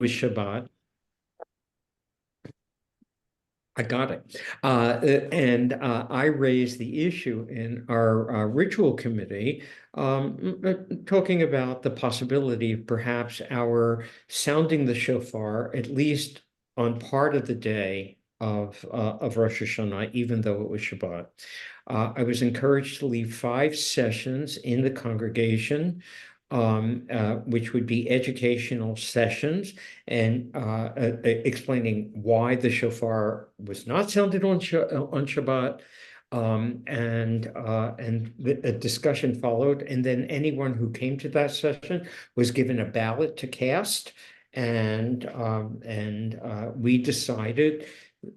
with Shabbat. I got it. And I raised the issue in our ritual committee, talking about the possibility of perhaps our sounding the shofar at least on part of the day of Rosh Hashanah, even though it was Shabbat. I was encouraged to leave 5 sessions in the congregation, which would be educational sessions and explaining why the shofar was not sounded on Shabbat. And a discussion followed, and then anyone who came to that session was given a ballot to cast, and we decided,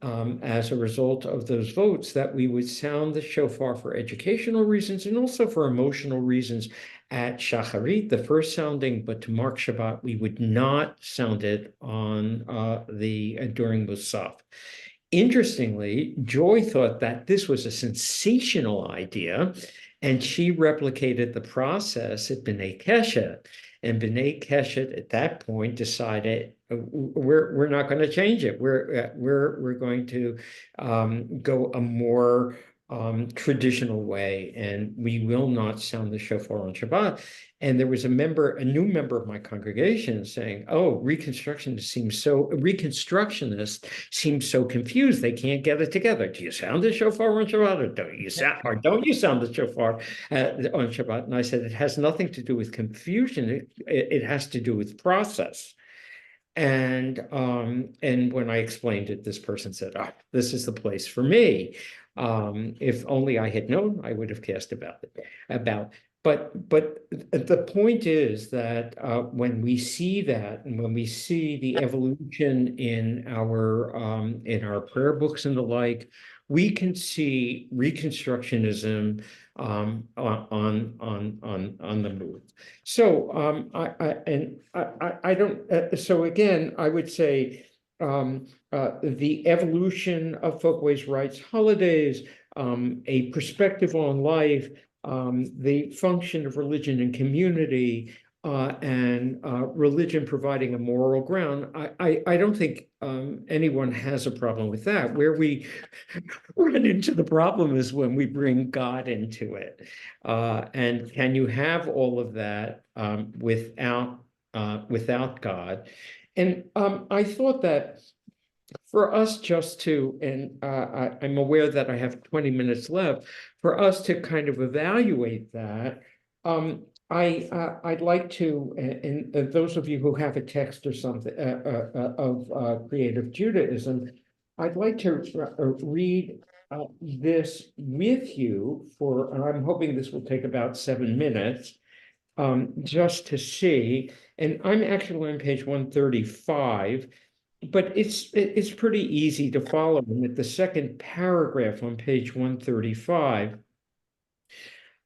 as a result of those votes, that we would sound the shofar for educational reasons and also for emotional reasons at Shacharit, the first sounding, but to mark Shabbat, we would not sound it on during Musaf. Interestingly, Joy thought that this was a sensational idea, and she replicated the process at B'nai Keshet. And B'nai Keshet at that point decided we're not going to change it. We're going to go a more traditional way, and we will not sound the shofar on Shabbat. And there was a new member of my congregation saying, "Oh, Reconstructionists seem so confused. They can't get it together. Do you sound the shofar on Shabbat, or don't you sound the shofar on Shabbat?" And I said, it has nothing to do with confusion. It has to do with process. And when I explained it, this person said, "Oh, this is the place for me. If only I had known, I would have cast about it." But the point is that when we see that, and when we see the evolution in our prayer books and the like, we can see Reconstructionism on the move. So I don't. So again, I would say the evolution of folkways, rites, holidays, a perspective on life, the function of religion and community, and religion providing a moral ground. I don't think anyone has a problem with that. Where we run into the problem is when we bring God into it. And can you have all of that without God? And I thought that for us just to, and I'm aware that I have 20 minutes left, for us to kind of evaluate that, I'd like to, and those of you who have a text or something of Creative Judaism, I'd like to read this with you and I'm hoping this will take about 7 minutes, just to see. And I'm actually on page 135. But it's pretty easy to follow. And at the second paragraph on page 135,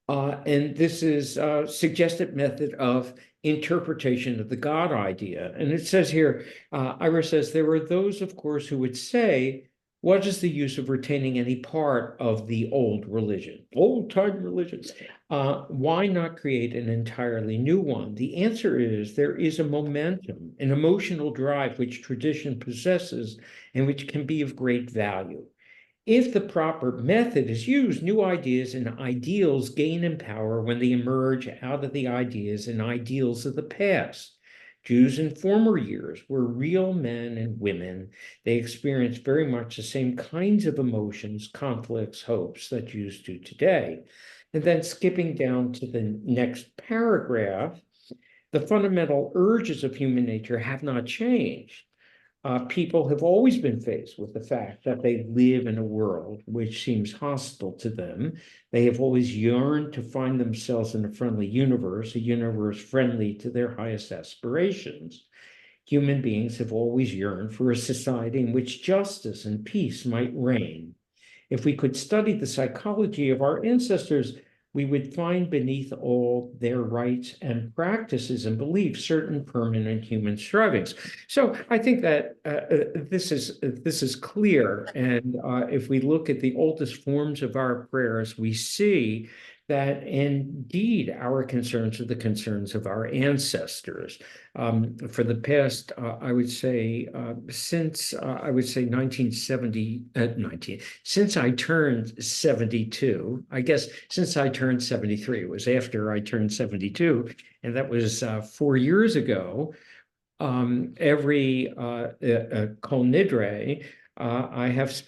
and this is a suggested method of interpretation of the God idea. And it says here, Ira says, there are those, of course, who would say, what is the use of retaining any part of the old religion, old-time religion? Why not create an entirely new one? The answer is there is a momentum, an emotional drive which tradition possesses and which can be of great value. If the proper method is used, new ideas and ideals gain in power when they emerge out of the ideas and ideals of the past. Jews in former years were real men and women. They experienced very much the same kinds of emotions, conflicts, hopes that Jews do today. And then skipping down to the next paragraph, the fundamental urges of human nature have not changed. People have always been faced with the fact that they live in a world which seems hostile to them. They have always yearned to find themselves in a friendly universe, a universe friendly to their highest aspirations. Human beings have always yearned for a society in which justice and peace might reign. If we could study the psychology of our ancestors, we would find beneath all their rites and practices and beliefs certain permanent human strivings. So I think that this is clear. And if we look at the oldest forms of our prayers, we see that indeed our concerns are the concerns of our ancestors. For the past, I would say, since I would say 1970, since I turned 72, I guess since I turned 73, it was after I turned 72, and that was 4 years ago. Every Kol Nidre, I have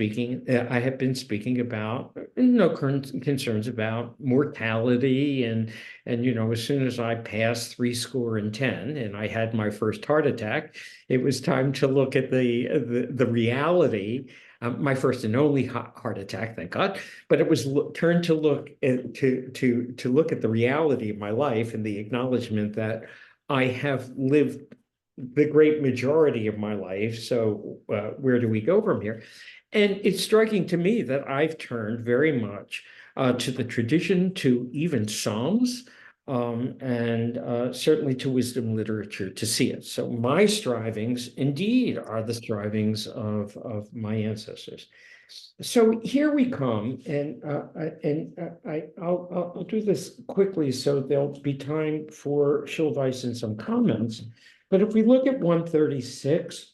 been speaking about concerns about mortality and as soon as I passed 70 and I had my first heart attack, it was time to look at the reality. My first and only heart attack, thank God. But it was turned to look at, to look at the reality of my life and the acknowledgement that I have lived the great majority of my life. So where do we go from here? And it's striking to me that I've turned very much to the tradition, to even Psalms, and certainly to wisdom literature to see it. So my strivings indeed are the strivings of my ancestors. So here we come, and I'll do this quickly so there'll be time for Schulweis and some comments. But if we look at 136,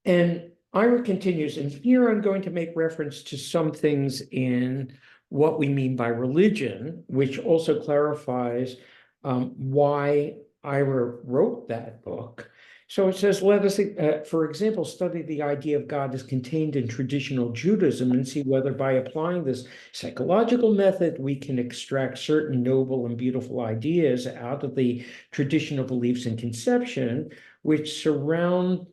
and Ira continues, and here I'm going to make reference to some things in what we mean by religion, which also clarifies why Ira wrote that book. So it says, let us, for example, study the idea of God as contained in traditional Judaism and see whether by applying this psychological method, we can extract certain noble and beautiful ideas out of the traditional beliefs and conception which surrounded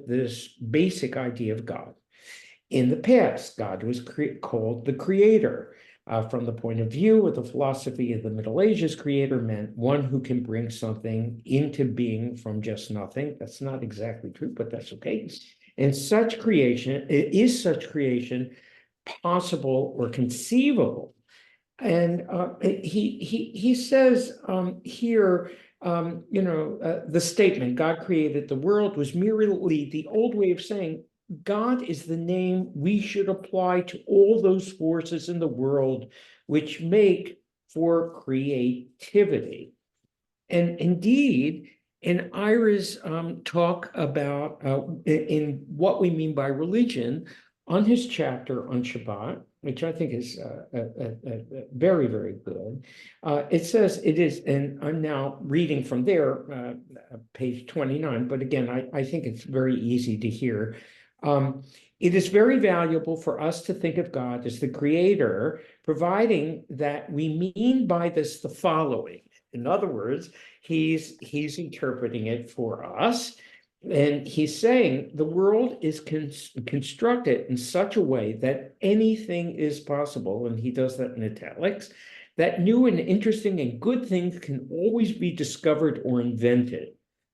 this basic idea of God. In the past, God was called the creator. From the point of view of the philosophy of the Middle Ages, creator meant one who can bring something into being from just nothing. That's not exactly true, but that's okay. And such creation possible or conceivable? And he says here, the statement, God created the world, was merely the old way of saying God is the name we should apply to all those forces in the world which make for creativity. And indeed, in Ira's talk about in what we mean by religion, on his chapter on Shabbat, which I think is very, very good, it says it is, and I'm now reading from there, page 29, but again, I think it's very easy to hear. It is very valuable for us to think of God as the creator, providing that we mean by this the following. In other words, he's interpreting it for us. And he's saying the world is constructed in such a way that anything is possible, and he does that in italics, that new and interesting and good things can always be discovered or invented.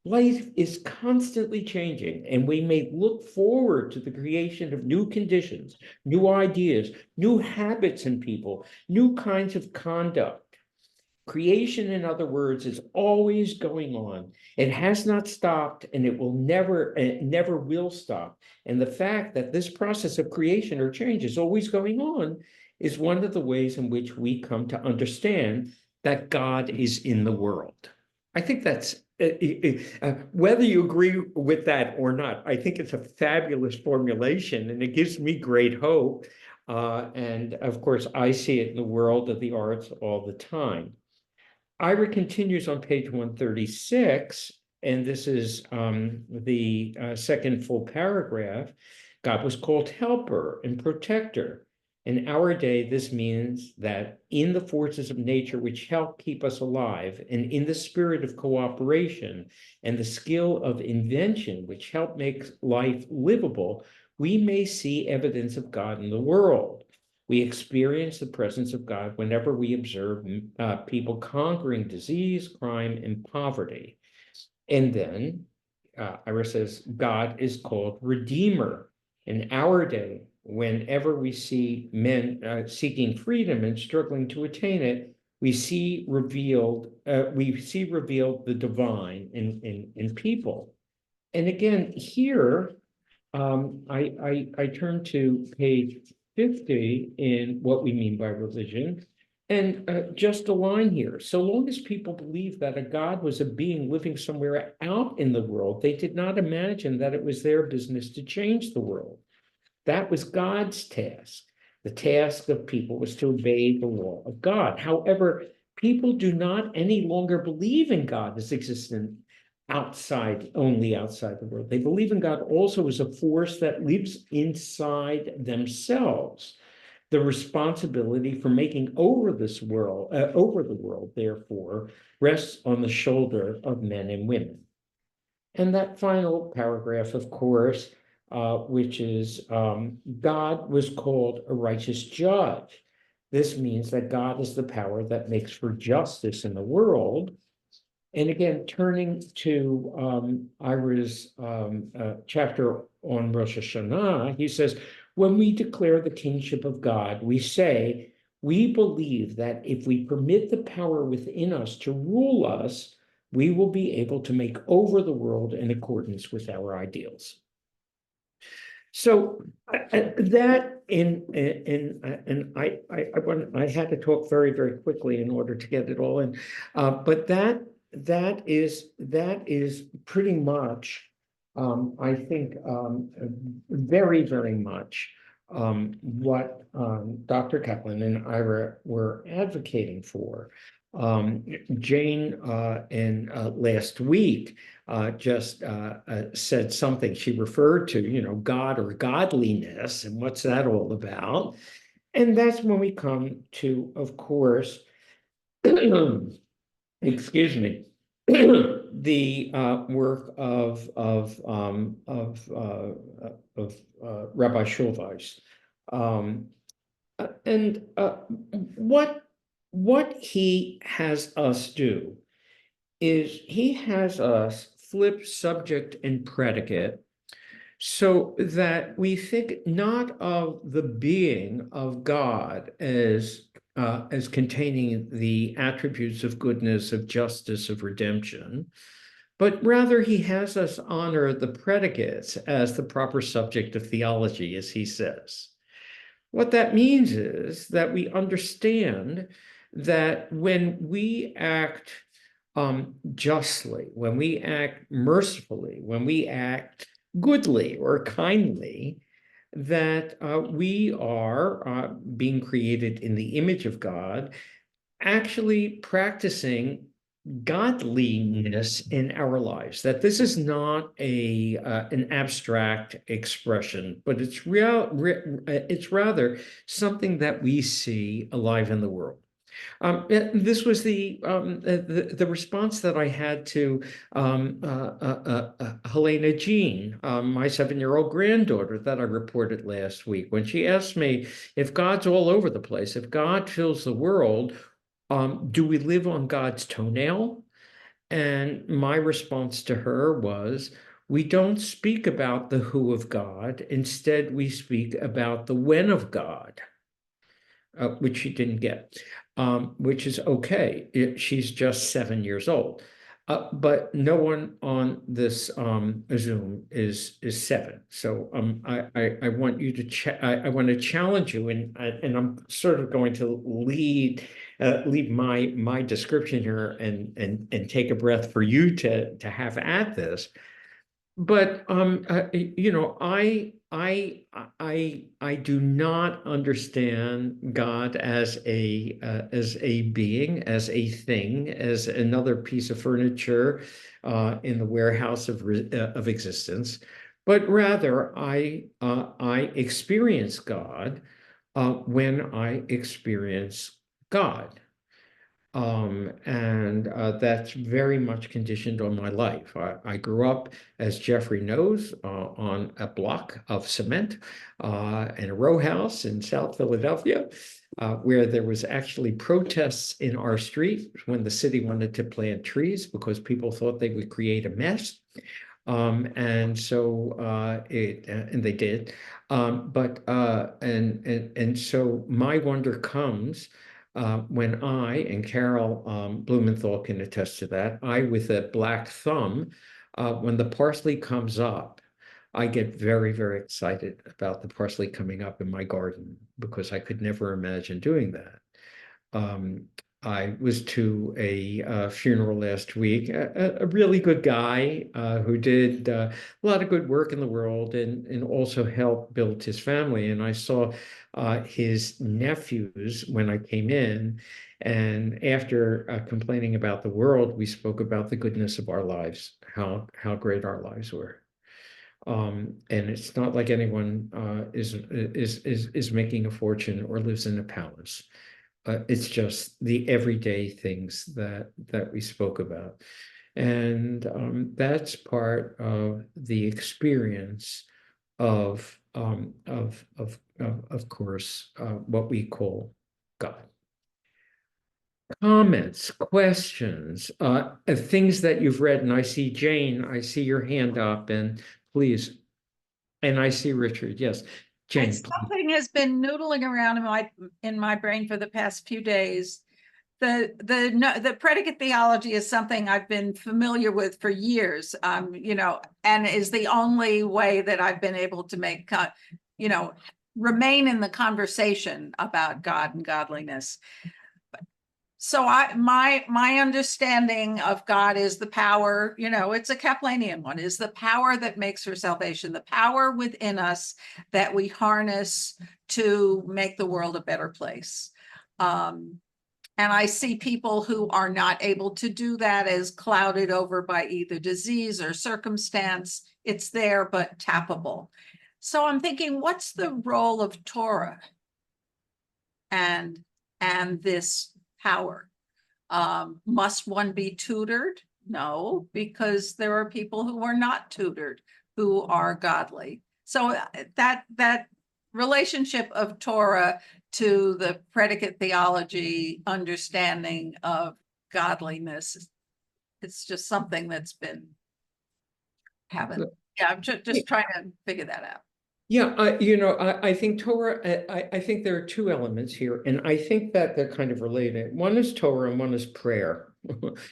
Life is constantly changing, and we may look forward to the creation of new conditions, new ideas, new habits in people, new kinds of conduct. Creation, in other words, is always going on. It has not stopped, and it never will stop. And the fact that this process of creation or change is always going on is one of the ways in which we come to understand that God is in the world. I think that's whether you agree with that or not, I think it's a fabulous formulation, and it gives me great hope. And of course, I see it in the world of the arts all the time. Ira continues on page 136, and this is the second full paragraph. God was called helper and protector. In our day, this means that in the forces of nature which help keep us alive, and in the spirit of cooperation and the skill of invention which help make life livable, we may see evidence of God in the world. We experience the presence of God whenever we observe people conquering disease, crime, and poverty. And then Ira says, God is called Redeemer. In our day, whenever we see men seeking freedom and struggling to attain it, we see revealed the divine in people. And again, here, I turn to page 50 in What We Mean by Religion. And just a line here. So long as people believed that a God was a being living somewhere out in the world, they did not imagine that it was their business to change the world. That was God's task. The task of people was to obey the law of God. However, people do not any longer believe in God as existent only outside the world. They believe in God also as a force that lives inside themselves. The responsibility for making over the world, therefore, rests on the shoulder of men and women. And that final paragraph, of course, which is God was called a righteous judge. This means that God is the power that makes for justice in the world. And again, turning to Ira's chapter on Rosh Hashanah, he says, when we declare the kingship of God, we say, we believe that if we permit the power within us to rule us, we will be able to make over the world in accordance with our ideals. So that I had to talk very, very quickly in order to get it all in, but that is pretty much, I think, very, very much what Dr. Kaplan and Ira were advocating for. Jane in last week just said something. She referred to, God or godliness, and what's that all about? And that's when we come to, of course, excuse me, the work of Rabbi Schulweis, and what he has us do is he has us flip subject and predicate so that we think not of the being of God as containing the attributes of goodness, of justice, of redemption, but rather he has us honor the predicates as the proper subject of theology, as he says. What that means is that we understand that when we act justly, when we act mercifully, when we act goodly or kindly, that we are being created in the image of God, actually practicing godliness in our lives, that this is not an abstract expression, but it's rather something that we see alive in the world. This was the response that I had to Helena Jean, my 7-year-old granddaughter that I reported last week, when she asked me, if God's all over the place, if God fills the world, do we live on God's toenail? And my response to her was, we don't speak about the who of God. Instead, we speak about the when of God, which she didn't get, which is okay. She's just 7 years old. But no one on this Zoom is 7. So I want you to I want to challenge you, and I'm sort of going to leave my description here and take a breath for you to have at this. But I do not understand God as a being, as a thing, as another piece of furniture in the warehouse of existence, but rather I experience God when I experience God. And that's very much conditioned on my life. I grew up, as Jeffrey knows, on a block of cement in a row house in South Philadelphia, where there was actually protests in our street when the city wanted to plant trees because people thought they would create a mess. And they did. So my wonder comes when and Carol Blumenthal can attest to that, I with a black thumb, when the parsley comes up, I get very, very excited about the parsley coming up in my garden because I could never imagine doing that. I was to a funeral last week, a really good guy who did a lot of good work in the world and also helped build his family. And I saw his nephews when I came in. And after complaining about the world, we spoke about the goodness of our lives, how great our lives were. And it's not like anyone is making a fortune or lives in a palace. It's just the everyday things that we spoke about. And that's part of the experience of course, what we call God. Comments, questions, things that you've read, and I see Jane, I see your hand up, and please, and I see Richard, yes. Jane, something has been noodling around in my brain for the past few days. The predicate theology is something I've been familiar with for years, and is the only way that I've been able to make, remain in the conversation about God and godliness. So my understanding of God is the power, it's a Kaplanian one, is the power that makes for salvation, the power within us that we harness to make the world a better place. And I see people who are not able to do that as clouded over by either disease or circumstance. It's there, but tappable. So I'm thinking, what's the role of Torah and this power? Must one be tutored? No, because there are people who are not tutored, who are godly. So that relationship of Torah to the predicate theology understanding of godliness, it's just something that's been happening. Yeah, I'm just trying to figure that out. Yeah, I think Torah, I think there are two elements here, and I think that they're kind of related. One is Torah and one is prayer.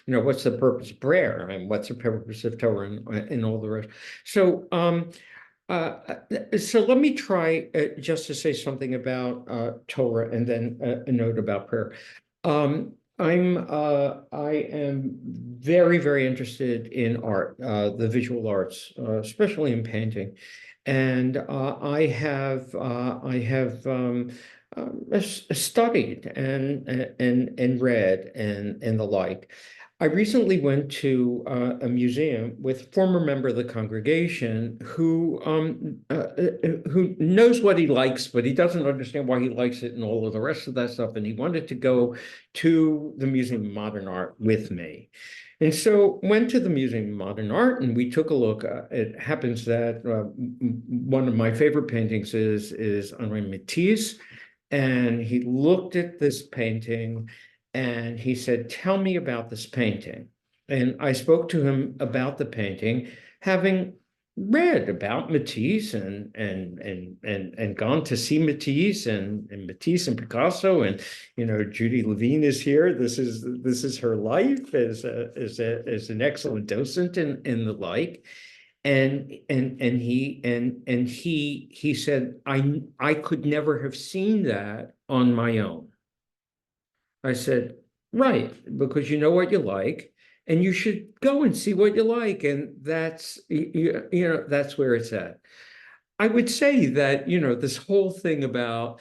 What's the purpose of prayer and what's the purpose of Torah and all the rest. So, so let me try just to say something about Torah and then a note about prayer. I am very, very interested in art, the visual arts, especially in painting. And I have studied and read and the like. I recently went to a museum with a former member of the congregation who knows what he likes, but he doesn't understand why he likes it and all of the rest of that stuff. And he wanted to go to the Museum of Modern Art with me. And so went to the Museum of Modern Art and we took a look. It happens that one of my favorite paintings is Henri Matisse. And he looked at this painting and he said, "Tell me about this painting." And I spoke to him about the painting, having read about Matisse and gone to see Matisse and Matisse and Picasso, and Judy Levine is here. This is her life as an excellent docent and the like. And he said, I could never have seen that on my own. I said, right, because you know what you like, and you should go and see what you like, and that's that's where it's at. I would say that this whole thing about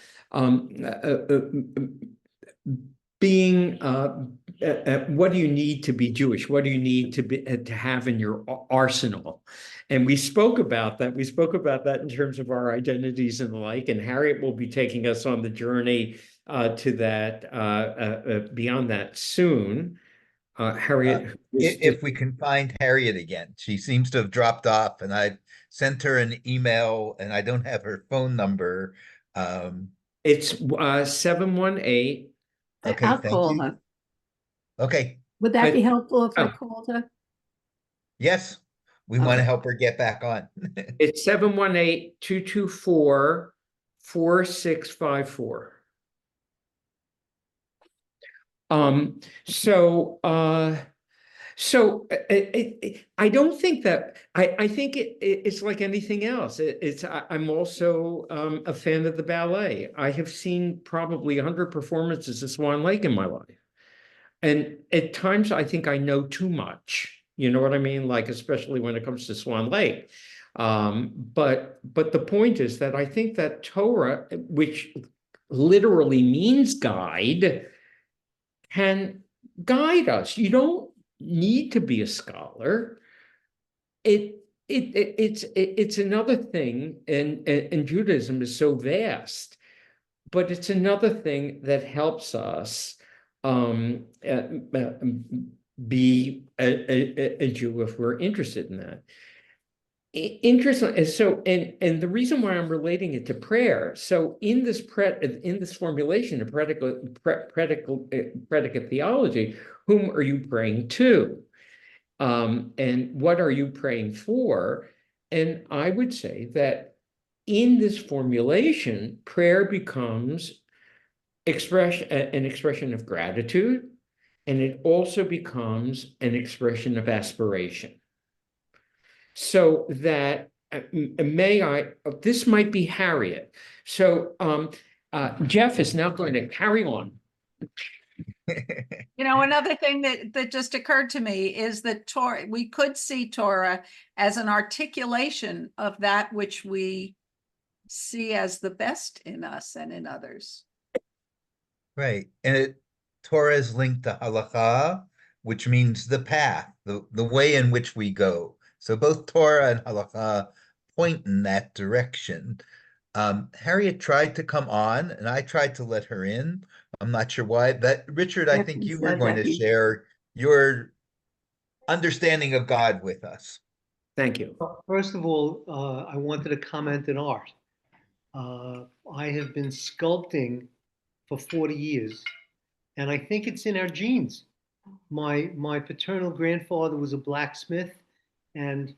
being what do you need to be Jewish? What do you need to have in your arsenal? And we spoke about that. We spoke about that in terms of our identities and the like. And Harriet will be taking us on the journey to that beyond that soon. Harriet, if we can find Harriet again, she seems to have dropped off, and I sent her an email, and I don't have her phone number. It's 718. Okay, I'll thank call you. her. Okay. Would that be helpful if I called her? Yes, we want to help her get back on. It's 718-224-4654. So I don't think that I think it's like anything else. I'm also a fan of the ballet. I have seen probably 100 performances of Swan Lake in my life. And at times I think I know too much. You know what I mean? Like, especially when it comes to Swan Lake. But the point is that I think that Torah, which literally means guide, can guide us. You don't need to be a scholar. It's another thing, and Judaism is so vast, but it's another thing that helps us um, uh, uh, be a Jew if we're interested in that. Interesting. So, and the reason why I'm relating it to prayer. So, in this formulation of predicate theology, whom are you praying to? And what are you praying for? And I would say that in this formulation, prayer becomes an expression of gratitude, and it also becomes an expression of aspiration. So that this might be Harriet. So Jeff is now going to carry on. You know, another thing that just occurred to me is that Torah, we could see Torah as an articulation of that which we see as the best in us and in others. Right. And Torah is linked to halakha, which means the path, the way in which we go. So both Torah and halakha point in that direction. Harriet tried to come on, and I tried to let her in. I'm not sure why. But Richard, I think you were going to share your understanding of God with us. Thank you. First of all, I wanted to comment on art. I have been sculpting for 40 years, and I think it's in our genes. My paternal grandfather was a blacksmith and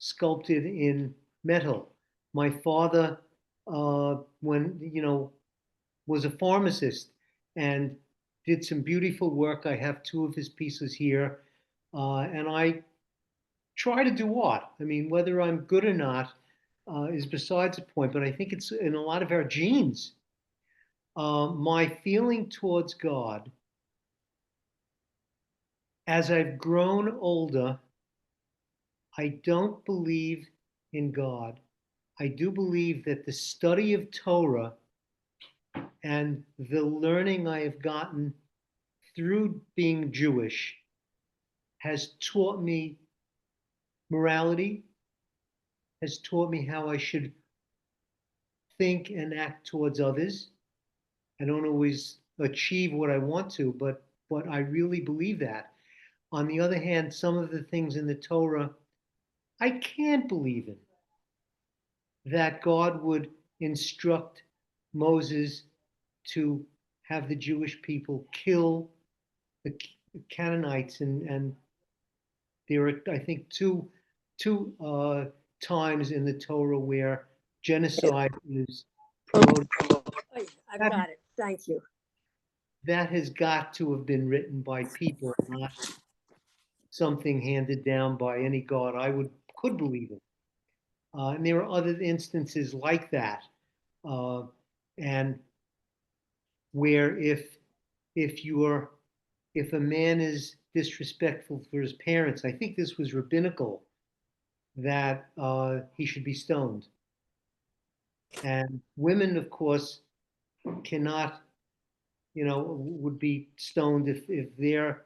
sculpted in metal. My father, was a pharmacist and did some beautiful work. I have two of his pieces here, and I try to do art. I mean, whether I'm good or not is besides the point, but I think it's in a lot of our genes. My feeling towards God, as I've grown older, I don't believe in God. I do believe that the study of Torah and the learning I have gotten through being Jewish has taught me morality, has taught me how I should think and act towards others. I don't always achieve what I want to, but I really believe that. On the other hand, some of the things in the Torah I can't believe in. That God would instruct Moses to have the Jewish people kill the Canaanites, and there are, I think, two times in the Torah where genocide is promoted. I've got it. Thank you. That has got to have been written by people, not something handed down by any God I could believe in. And there are other instances like that, and where if a man is disrespectful for his parents, I think this was rabbinical, that he should be stoned. And women, of course, cannot, would be stoned if they're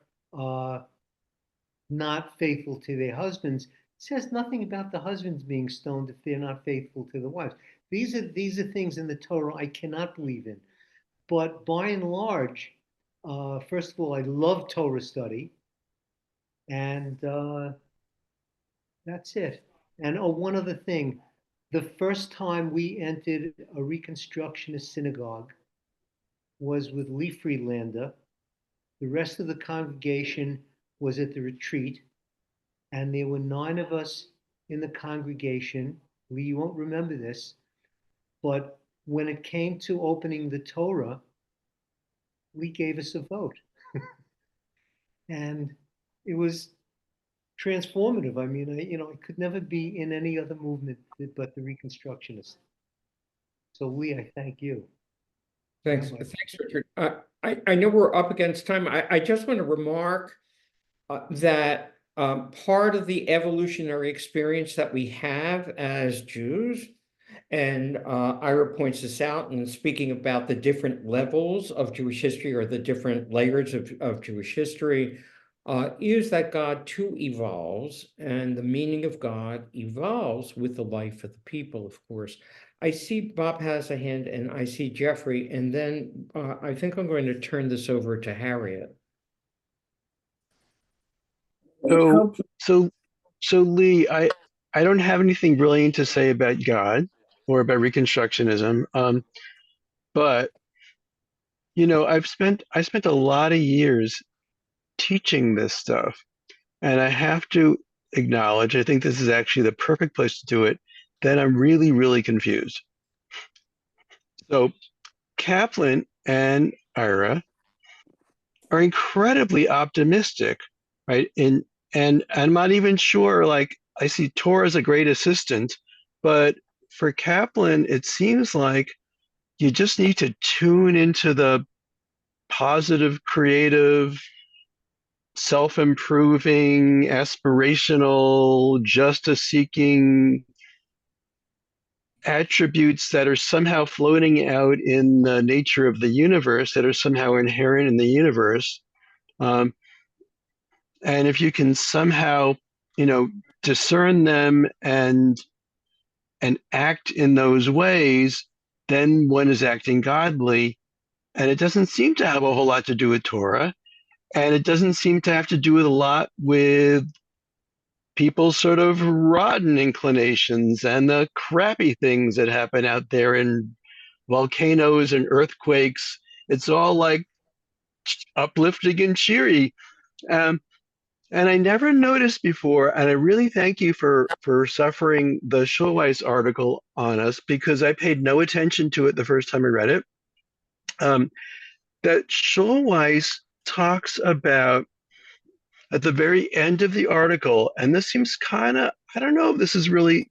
not faithful to their husbands. It says nothing about the husbands being stoned if they're not faithful to the wives. These are things in the Torah I cannot believe in. But by and large, first of all, I love Torah study, and that's it. And one other thing, the first time we entered a Reconstructionist synagogue was with Lee Friedlander. The rest of the congregation was at the retreat, and there were 9 of us in the congregation. Lee, you won't remember this, but when it came to opening the Torah, Lee gave us a vote. And it was transformative. I mean, I could never be in any other movement but the Reconstructionist. So Lee, I thank you. Thanks, Rabbi. thanks, Richard. I know we're up against time. I just want to remark that part of the evolutionary experience that we have as Jews, and Ira points this out in speaking about the different levels of Jewish history or the different layers of Jewish history, is that God too evolves, and the meaning of God evolves with the life of the people, of course. I see Bob has a hand, and I see Jeffrey, and then I think I'm going to turn this over to Harriet. So Lee, I don't have anything brilliant to say about God or about Reconstructionism. But I spent a lot of years teaching this stuff, and I have to acknowledge, I think this is actually the perfect place to do it, that I'm really, really confused. So Kaplan and Ira are incredibly optimistic, right? And I'm not even sure, like, I see Tor as a great assistant, but for Kaplan, it seems like you just need to tune into the positive, creative, self-improving, aspirational, justice-seeking attributes that are somehow floating out in the nature of the universe, that are somehow inherent in the universe. And if you can somehow, discern them and act in those ways, then one is acting godly. And it doesn't seem to have a whole lot to do with Torah. And it doesn't seem to have to do with a lot with people's sort of rotten inclinations and the crappy things that happen out there in volcanoes and earthquakes. It's all like uplifting and cheery. Um, and I never noticed before, and I really thank you for suffering the Schulweis article on us, because I paid no attention to it the first time I read it. That Schulweis talks about at the very end of the article, and this seems kind of, I don't know if this is really,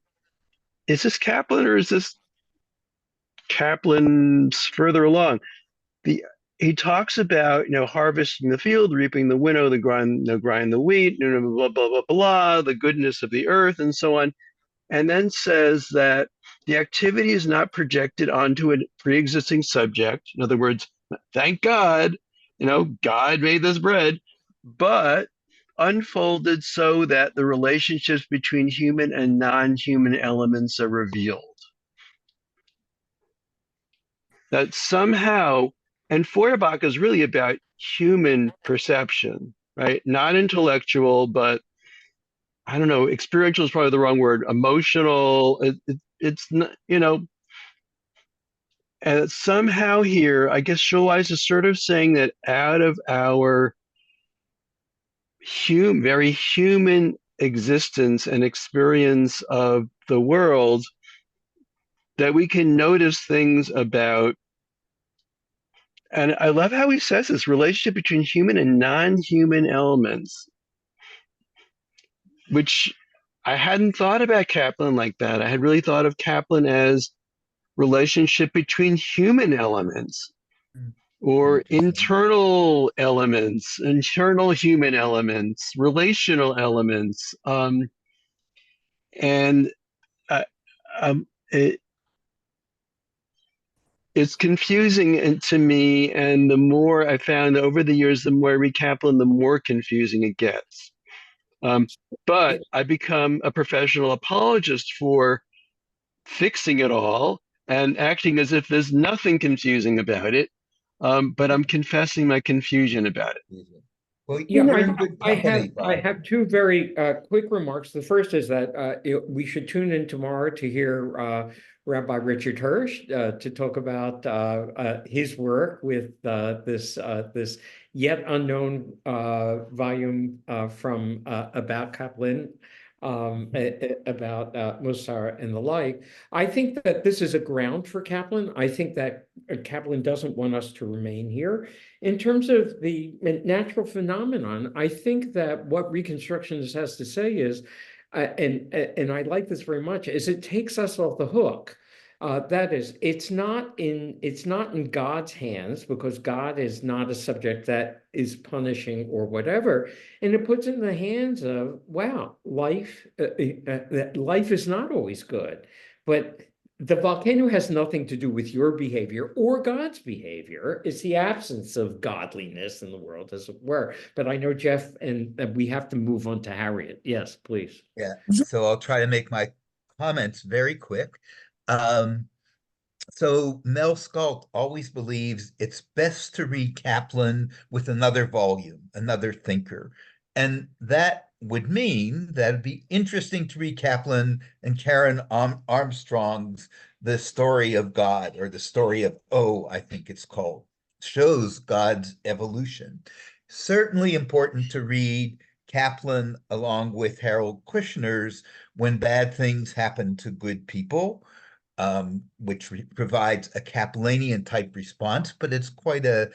is this Kaplan or is this Kaplan's further along? He talks about, harvesting the field, reaping the winnow, the grind the wheat, blah, blah, blah, blah, the goodness of the earth, and so on. And then says that the activity is not projected onto a pre-existing subject. In other words, thank God, God made this bread, but unfolded so that the relationships between human and non-human elements are revealed. That somehow, and Feuerbach is really about human perception, right? Not intellectual, but I don't know, experiential is probably the wrong word, emotional. It's not, and somehow here, I guess Schulweis is sort of saying that out of our very human existence and experience of the world, that we can notice things about, and I love how he says this relationship between human and non-human elements, which I hadn't thought about Kaplan like that. I had really thought of Kaplan as relationship between human elements or internal elements, internal human elements, relational elements. And it's confusing to me. And the more I found over the years, the more I read Kaplan, the more confusing it gets. But I become a professional apologist for fixing it all and acting as if there's nothing confusing about it. But I'm confessing my confusion about it. Well, Yeah, you're in good company, I Bob. have two very quick remarks. The first is that we should tune in tomorrow to hear Rabbi Richard Hirsch to talk about his work with this yet unknown volume from about Kaplan. about Musar and the like. I think that this is a ground for Kaplan. I think that Kaplan doesn't want us to remain here. In terms of the natural phenomenon, I think that what Reconstructionist has to say is, and I like this very much, is it takes us off the hook. That is, it's not in God's hands, because God is not a subject that is punishing or whatever, and it puts it in the hands of, wow, life is not always good, but the volcano has nothing to do with your behavior or God's behavior. It's the absence of godliness in the world, as it were. But I know Jeff, and we have to move on to Harriet. Yes, please. Yeah, so I'll try to make my comments very quick. So Mel Scult always believes it's best to read Kaplan with another volume, another thinker. And that would mean that it'd be interesting to read Kaplan and Karen Armstrong's The Story of God, or The Story of O, I think it's called, shows God's evolution. Certainly important to read Kaplan along with Harold Kushner's When Bad Things Happen to Good People, which provides a Kaplanian type response, but it's quite the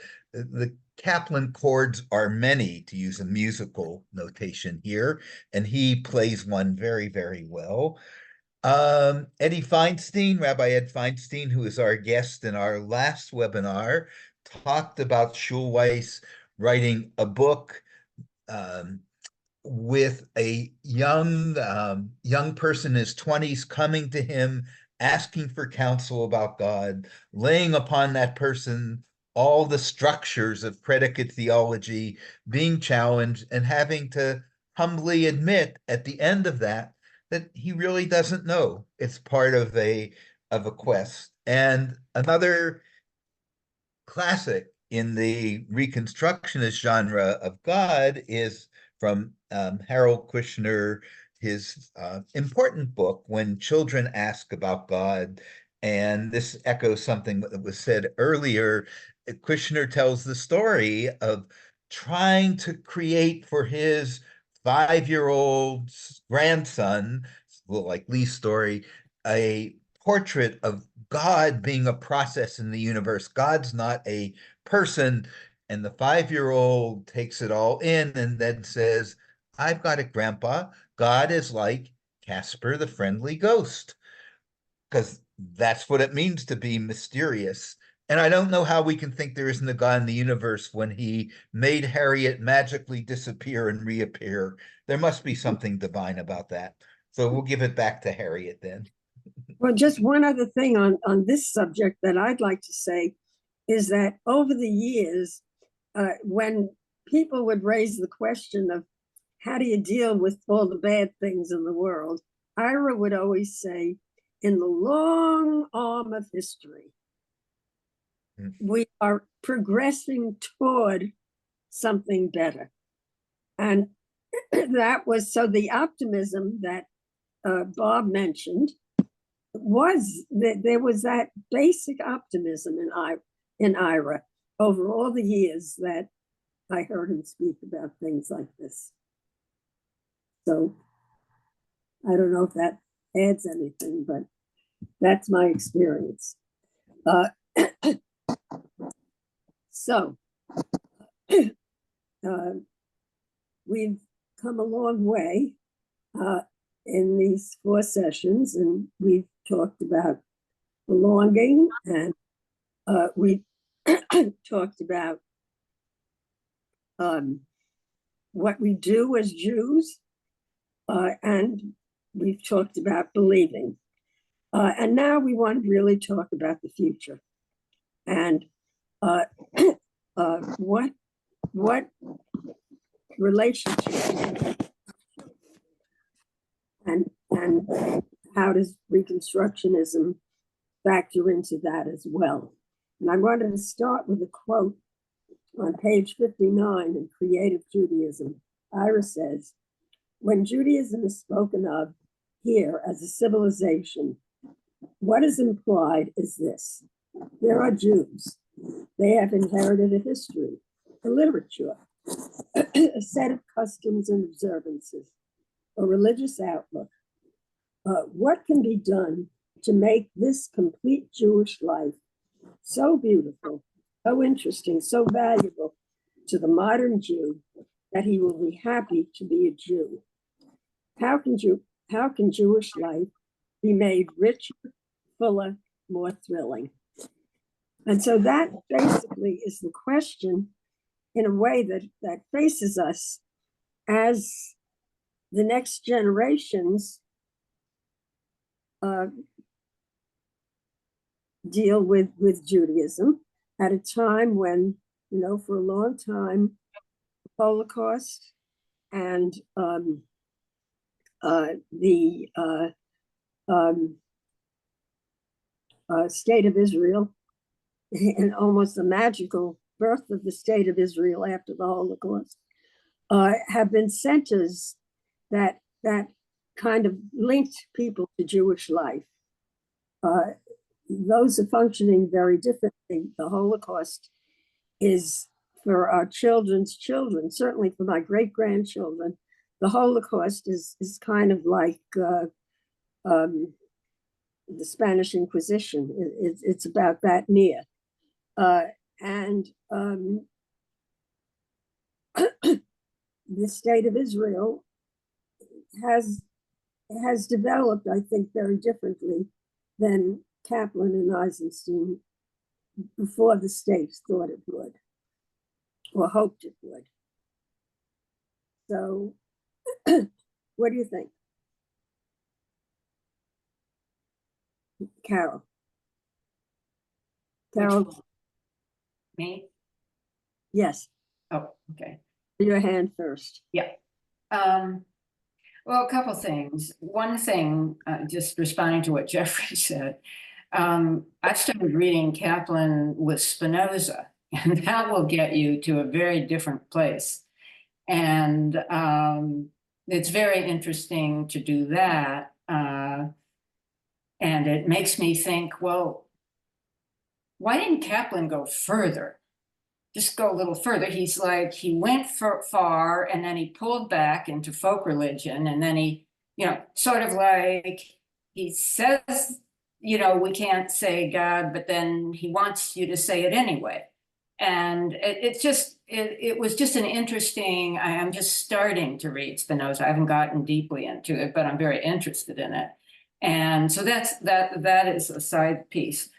Kaplan chords are many, to use a musical notation here, and he plays one very, very well. Eddie Feinstein, Rabbi Ed Feinstein, who is our guest in our last webinar, talked about Schulweis writing a book with a young person in his 20s coming to him, asking for counsel about God, laying upon that person all the structures of predicate theology, being challenged, and having to humbly admit at the end of that he really doesn't know. It's part of a quest. And another classic in the Reconstructionist genre of God is from Harold Kushner, his important book, When Children Ask About God. And this echoes something that was said earlier. Kushner tells the story of trying to create for his 5-year-old grandson, a little like Lee's story, a portrait of God being a process in the universe. God's not a person. And the 5-year-old takes it all in and then says, I've got it, Grandpa. God is like Casper the Friendly Ghost, because that's what it means to be mysterious. And I don't know how we can think there isn't a God in the universe when he made Harriet magically disappear and reappear. There must be something divine about that. So we'll give it back to Harriet then. Well, just one other thing on this subject that I'd like to say is that over the years, when people would raise the question of how do you deal with all the bad things in the world, Ira would always say, in the long arm of history, we are progressing toward something better. And that was, so the optimism that Bob mentioned was that there was that basic optimism in Ira over all the years that I heard him speak about things like this. So I don't know if that adds anything, but that's my experience. So we've come a long way in these 4 sessions, and we've talked about belonging, and we talked about what we do as Jews, and we've talked about believing. And now we want to really talk about the future and what relationship and how does Reconstructionism factor into that as well. And I wanted to start with a quote on page 59 in Creative Judaism. Ira says, when Judaism is spoken of here as a civilization, what is implied is this: there are Jews. They have inherited a history, a literature, a set of customs and observances. or religious outlook. What can be done to make this complete Jewish life so beautiful, so interesting, so valuable to the modern Jew that he will be happy to be a Jew? How can Jewish life be made richer, fuller, more thrilling? And so that basically is the question, in a way that faces us as the next generations deal with Judaism at a time when, for a long time, the Holocaust and the State of Israel, and almost the magical birth of the State of Israel after the Holocaust, have been centers that kind of linked people to Jewish life. Those are functioning very differently. The Holocaust is for our children's children, certainly for my great-grandchildren. The Holocaust is kind of like the Spanish Inquisition. It's about that near. And the State of Israel has developed, I think, very differently than Kaplan and Eisenstein before the states thought it would or hoped it would. So what do you think, Carol? Carol, Me? yes, Oh, okay. your hand first. Yeah. Well, a couple things. One thing, just responding to what Jeffrey said, I started reading Kaplan with Spinoza, and that will get you to a very different place. And it's very interesting to do that. And it makes me think, well, why didn't Kaplan go further? Just go a little further. He's like, he went far and then he pulled back into folk religion. And then he, sort of like he says, we can't say God, but then he wants you to say it anyway. And it was just an interesting, I'm just starting to read Spinoza. I haven't gotten deeply into it, but I'm very interested in it. And so that is a side piece.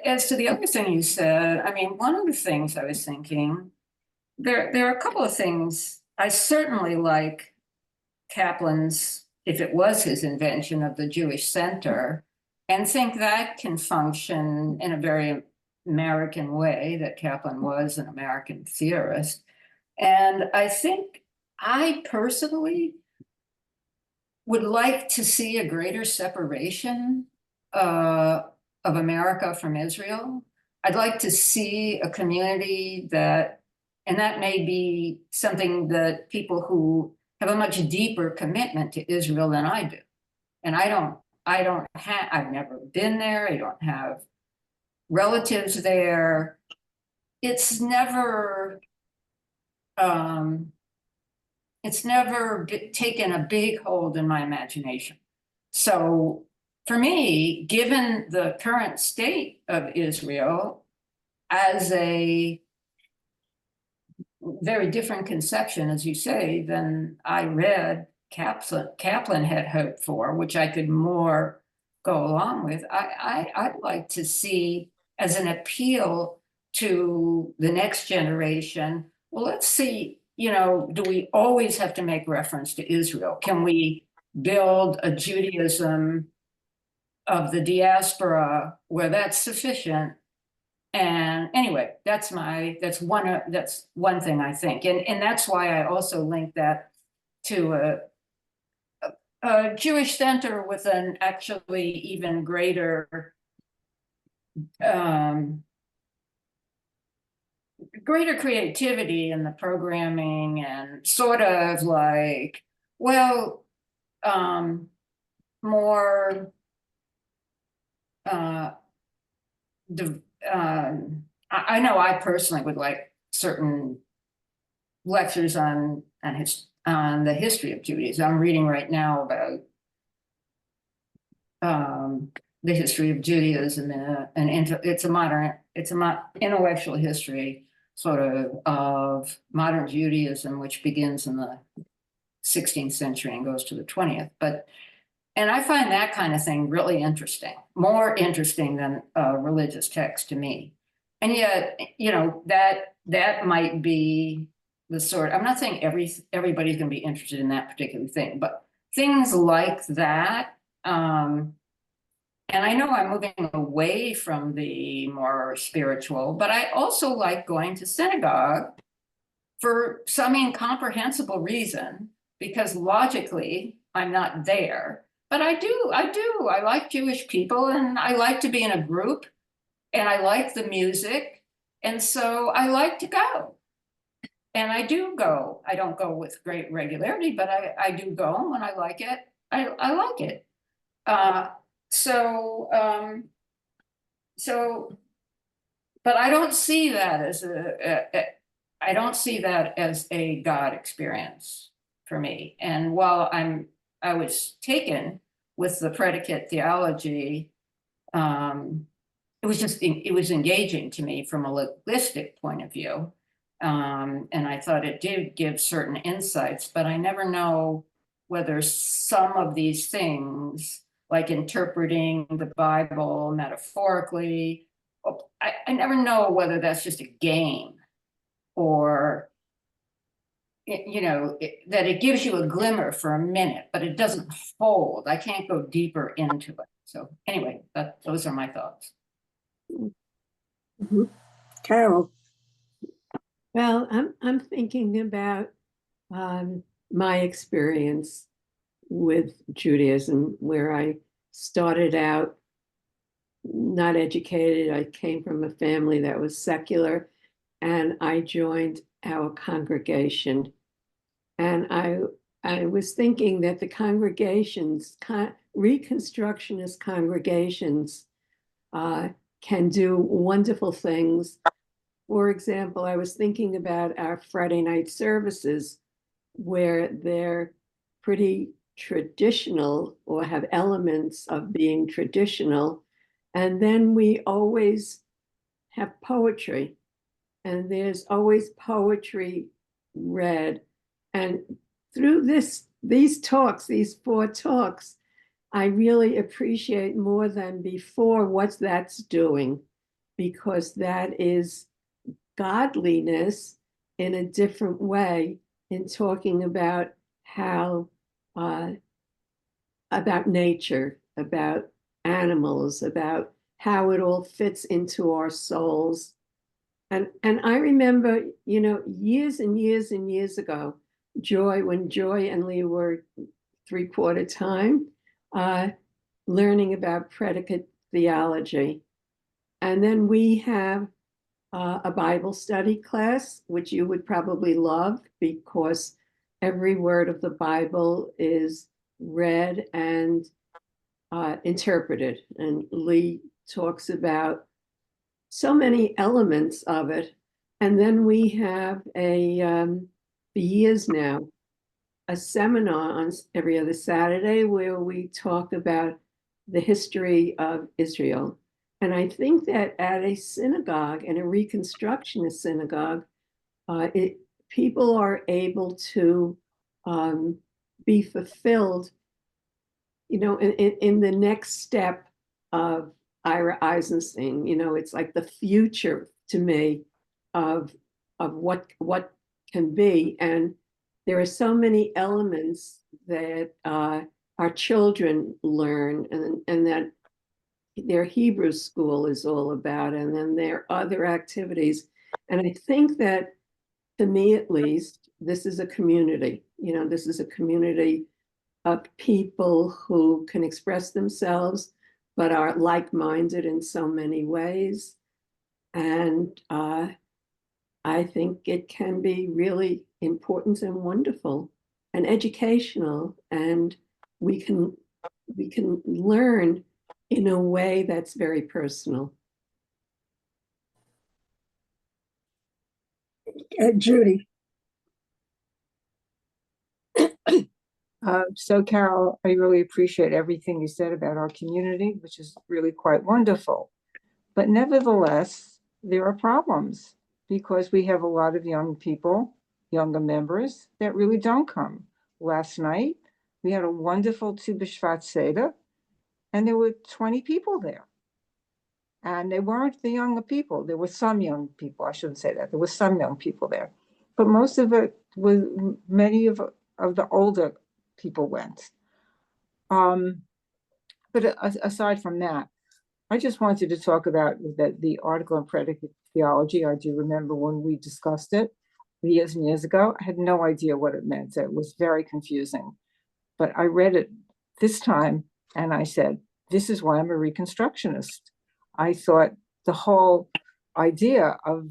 As to the other thing you said, I mean, one of the things I was thinking, there are a couple of things. I certainly like Kaplan's, if it was his invention of the Jewish Center, and think that can function in a very American way, that Kaplan was an American theorist. And I think I personally would like to see a greater separation of America from Israel. I'd like to see a community that, and that may be something that people who have a much deeper commitment to Israel than I do. And I've never been there. I don't have relatives there. It's never taken a big hold in my imagination. So for me, given the current state of Israel as a very different conception, as you say, than I read Kaplan had hoped for, which I could more go along with, I'd like to see as an appeal to the next generation, well, let's see, do we always have to make reference to Israel? Can we build a Judaism of the diaspora where that's sufficient? And anyway, that's one thing I think. And that's why I also link that to a Jewish center with an actually even greater creativity in the programming, and sort of like, well, more I know I personally would like certain lectures on on the history of Judaism. I'm reading right now about the history of Judaism, it's a intellectual history sort of modern Judaism, which begins in the 16th century and goes to the 20th. And I find that kind of thing really interesting, more interesting than a religious text to me. And yet, you know, that might be the sort, I'm not saying everybody's going to be interested in that particular thing, but things like that. And I know I'm moving away from the more spiritual, but I also like going to synagogue for some incomprehensible reason, because logically I'm not there. But I do. I like Jewish people, and I like to be in a group, and I like the music. And so I like to go. And I do go. I don't go with great regularity, but I do go when I like it. I like it. But I don't see that as I don't see that as a God experience for me. And while I was taken with the predicate theology, it was engaging to me from a linguistic point of view. And I thought it did give certain insights, but I never know whether some of these things, like interpreting the Bible metaphorically, I never know whether that's just a game or, you know, that it gives you a glimmer for a minute, but it doesn't hold. I can't go deeper into it. So anyway, those are my thoughts. Mhm. Carol. Well, I'm thinking about my experience with Judaism, where I started out not educated. I came from a family that was secular, and I joined our congregation. And I was thinking that the congregations, Reconstructionist congregations, can do wonderful things. For example, I was thinking about our Friday night services, where they're pretty traditional or have elements of being traditional. And then we always have poetry, and there's always poetry read. And through these 4 talks, I really appreciate more than before what that's doing, because that is godliness in a different way, in talking about how about nature, about animals, about how it all fits into our souls. And I remember, you know, years and years and years ago, when Joy and Lee were 3/4 time, learning about predicate theology. And then we have a Bible study class, which you would probably love, because every word of the Bible is read and interpreted. And Lee talks about so many elements of it. And then we have for years now, a seminar on every other Saturday where we talk about the history of Israel. And I think that at a synagogue, and a Reconstructionist synagogue, people are able to be fulfilled, you know, in the next step of Ira Eisenstein. You know, it's like the future to me of what can be. And there are so many elements that our children learn, and that their Hebrew school is all about, and then there are other activities. And I think that, to me at least, this is a community. You know, this is a community of people who can express themselves, but are like-minded in so many ways. And I think it can be really important and wonderful and educational, and we can learn in a way that's very personal. Judy. So Carol, I really appreciate everything you said about our community, which is really quite wonderful. But nevertheless, there are problems because we have a lot of young people, younger members that really don't come. Last night, we had a wonderful Tu B'Shvat Seder, and there were 20 people there. And they weren't the younger people. There were some young people. I shouldn't say that. There were some young people there. But most of it was, many of the older people went. But aside from that, I just wanted to talk about the article on predicate theology. I do remember when we discussed it years and years ago. I had no idea what it meant. It was very confusing. But I read it this time and I said, this is why I'm a Reconstructionist. I thought the whole idea of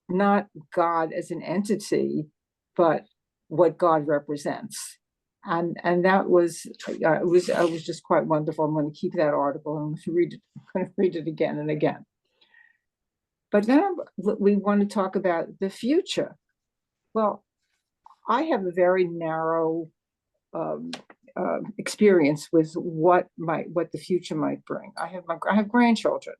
not God as an entity, but what God represents. And that was it was just quite wonderful. I'm going to keep that article and read it. I'm going to read it again and again. But then we want to talk about the future. Well, I have a very narrow experience with what the future might bring. I have grandchildren,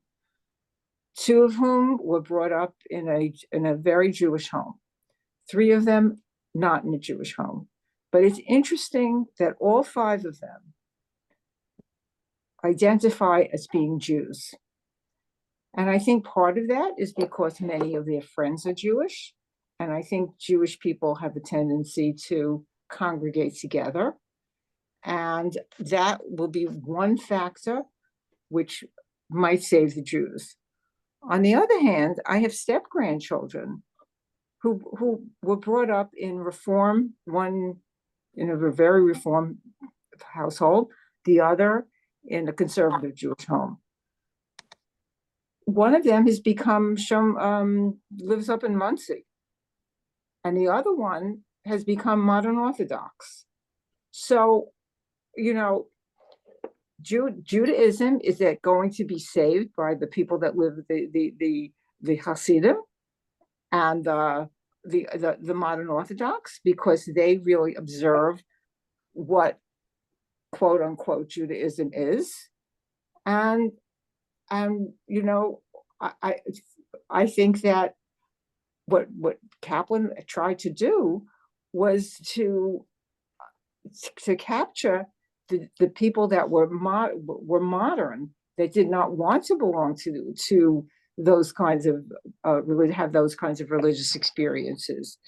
two of whom were brought up in a very Jewish home, three of them not in a Jewish home. But it's interesting that all five of them identify as being Jews. And I think part of that is because many of their friends are Jewish. And I think Jewish people have a tendency to congregate together. And that will be one factor which might save the Jews. On the other hand, I have step-grandchildren who were brought up in Reform, one in a very Reform household, the other in a conservative Jewish home. One of them has become lives up in Muncie, and the other one has become modern Orthodox. So, Judaism, is that going to be saved by the people that live the Hasidim and the modern Orthodox, because they really observe what quote unquote Judaism is? And I think that what Kaplan tried to do was to capture the people that were modern, that did not want to belong to those kinds of have those kinds of religious experiences.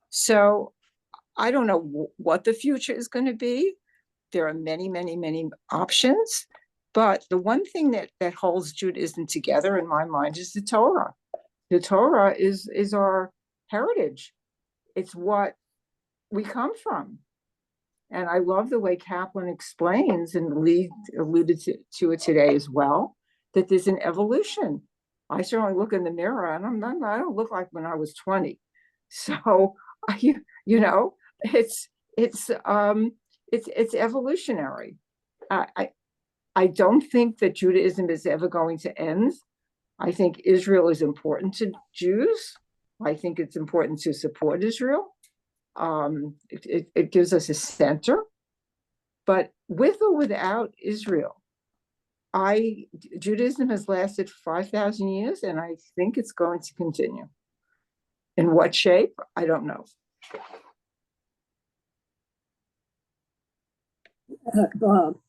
So I don't know what the future is going to be. There are many, many, many options, but the one thing that holds Judaism together in my mind is the Torah. The Torah is our heritage. It's what we come from. And I love the way Kaplan explains, and Lee alluded to it today as well, that there's an evolution. I certainly look in the mirror and I don't look like when I was 20. So, it's evolutionary. I don't think that Judaism is ever going to end. I think Israel is important to Jews. I think it's important to support Israel. It gives us a center, but with or without Israel, Judaism has lasted 5,000 years, and I think it's going to continue. In what shape? I don't know. Bob.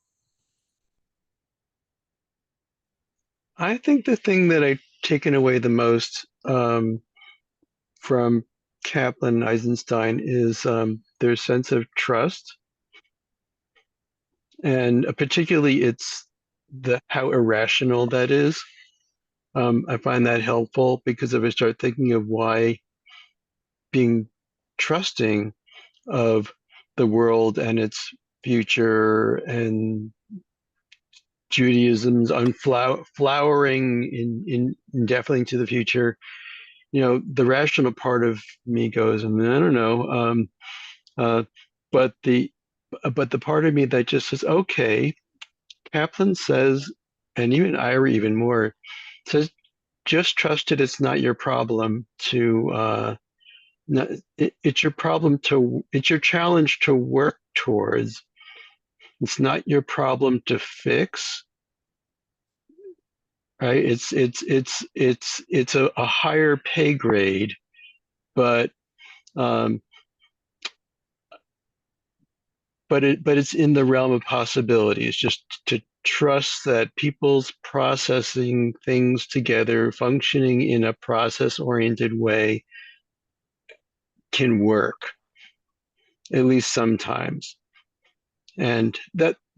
I think the thing that I've taken away the most from Kaplan and Eisenstein is their sense of trust. And particularly it's how irrational that is. I find that helpful because if I start thinking of why being trusting of the world and its future and Judaism's flowering indefinitely into the future, the rational part of me goes, I don't know, but the part of me that just says, okay, Kaplan says, and even Ira even more, says, just trust it. It's not your problem to no, it's your problem to, it's your challenge to work towards. It's not your problem to fix, right? It's a higher pay grade, but um, but it's in the realm of possibilities. Just to trust that people's processing things together, functioning in a process-oriented way, can work, at least sometimes. And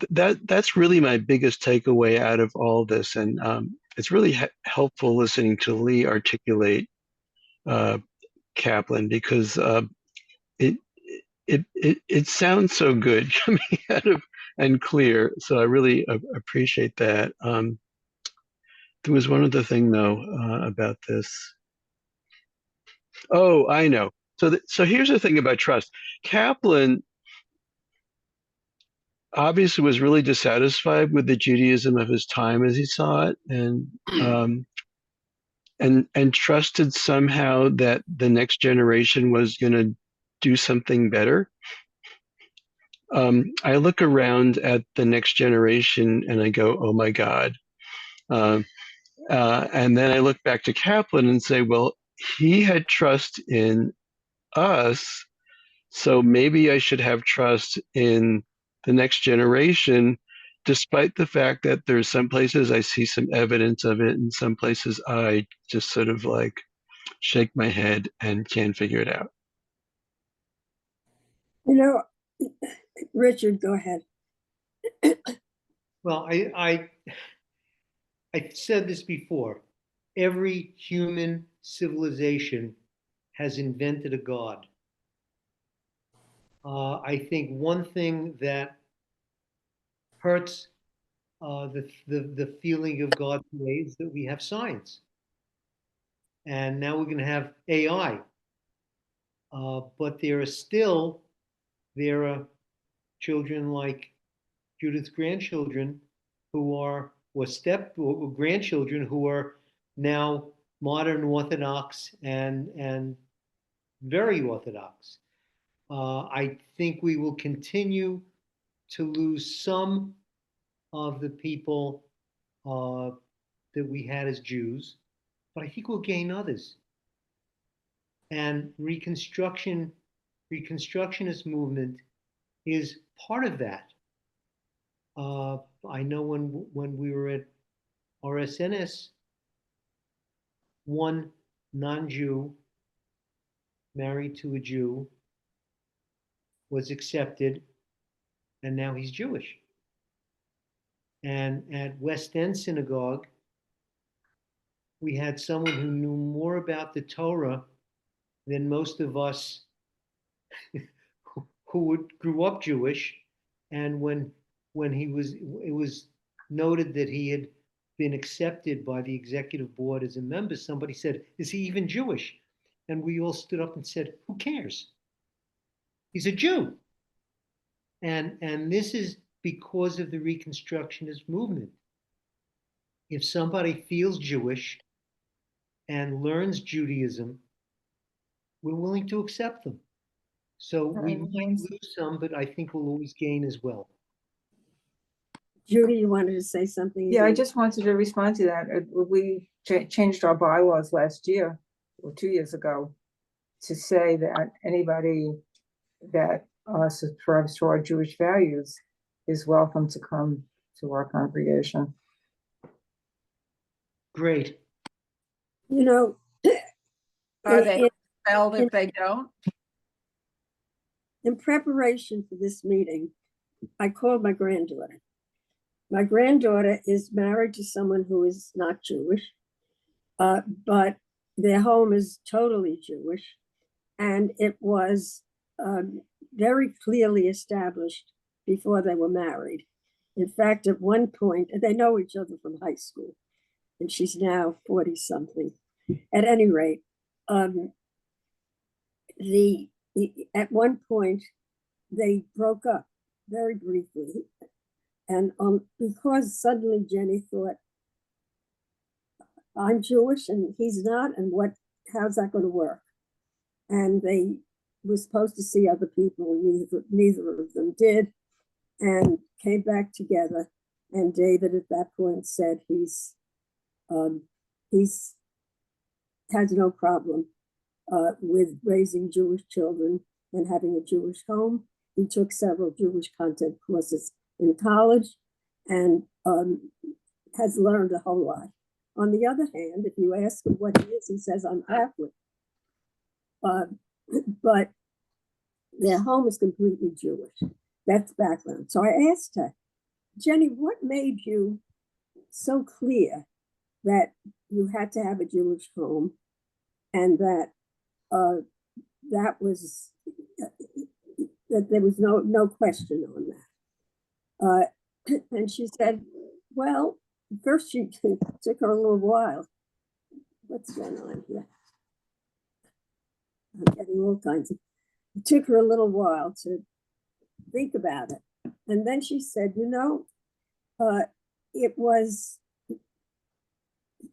that's really my biggest takeaway out of all this. And it's really helpful listening to Lee articulate Kaplan, because it sounds so good coming out of and clear. So I really appreciate that. There was one other thing though about this. Oh, I know. So here's the thing about trust. Kaplan obviously was really dissatisfied with the Judaism of his time as he saw it, and trusted somehow that the next generation was going to do something better. I look around at the next generation and I go, oh my God. And then I look back to Kaplan and say, well, he had trust in us, so maybe I should have trust in the next generation, despite the fact that there's some places I see some evidence of it, and some places I just sort of like shake my head and can't figure it out. You know, Richard, go ahead. Well, I've said this before. Every human civilization has invented a god. I think one thing that hurts the feeling of God today is that we have science, and now we're going to have AI. But there are children like Judith's grandchildren who are, or grandchildren who are now modern Orthodox and very Orthodox. I think we will continue to lose some of the people that we had as Jews, but I think we'll gain others. And Reconstructionist movement is part of that. I know when we were at RSNS, one non-Jew married to a Jew was accepted, and now he's Jewish. And at West End Synagogue, we had someone who knew more about the Torah than most of us who grew up Jewish. And when it was noted that he had been accepted by the executive board as a member, somebody said, "Is he even Jewish?" And we all stood up and said, "Who cares? He's a Jew." And this is because of the Reconstructionist movement. If somebody feels Jewish and learns Judaism, we're willing to accept them. So we might lose some, but I think we'll always gain as well. Judy, you wanted to say something? Yeah, I just wanted to respond to that. We changed our bylaws last year or 2 years ago to say that anybody that subscribes to our Jewish values is welcome to come to our congregation. Great. You know, Are they expelled if they don't? in preparation for this meeting, I called my granddaughter. My granddaughter is married to someone who is not Jewish, but their home is totally Jewish. And it was very clearly established before they were married. In fact, at one point, they know each other from high school, and she's now 40 something. At any rate, at one point they broke up very briefly, and because suddenly Jenny thought, I'm Jewish and he's not, and how's that going to work? and they were supposed to see other people. Neither of them did, and came back together. And David at that point said he's has no problem with raising Jewish children and having a Jewish home. He took several Jewish content courses in college and has learned a whole lot. On the other hand, if you ask him what he is, he says, I'm Catholic. But their home is completely Jewish. That's background. So I asked her, Jenny, what made you so clear that you had to have a Jewish home and that that was that there was no question on that? And she said, well, first she took her a little while. What's going on here? I'm getting all kinds of. It took her a little while to think about it, and then she said, it was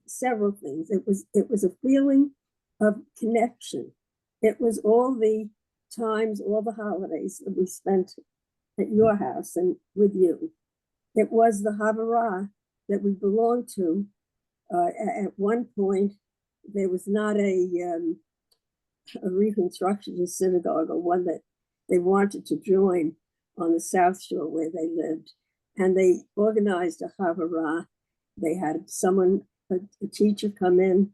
several things. It was a feeling of connection. It was all the times, all the holidays that we spent at your house and with you. It was the Havurah that we belonged to. At one point, there was not a reconstruction of synagogue, or one that they wanted to join on the South Shore where they lived. And they organized a Havurah. They had someone, a teacher, come in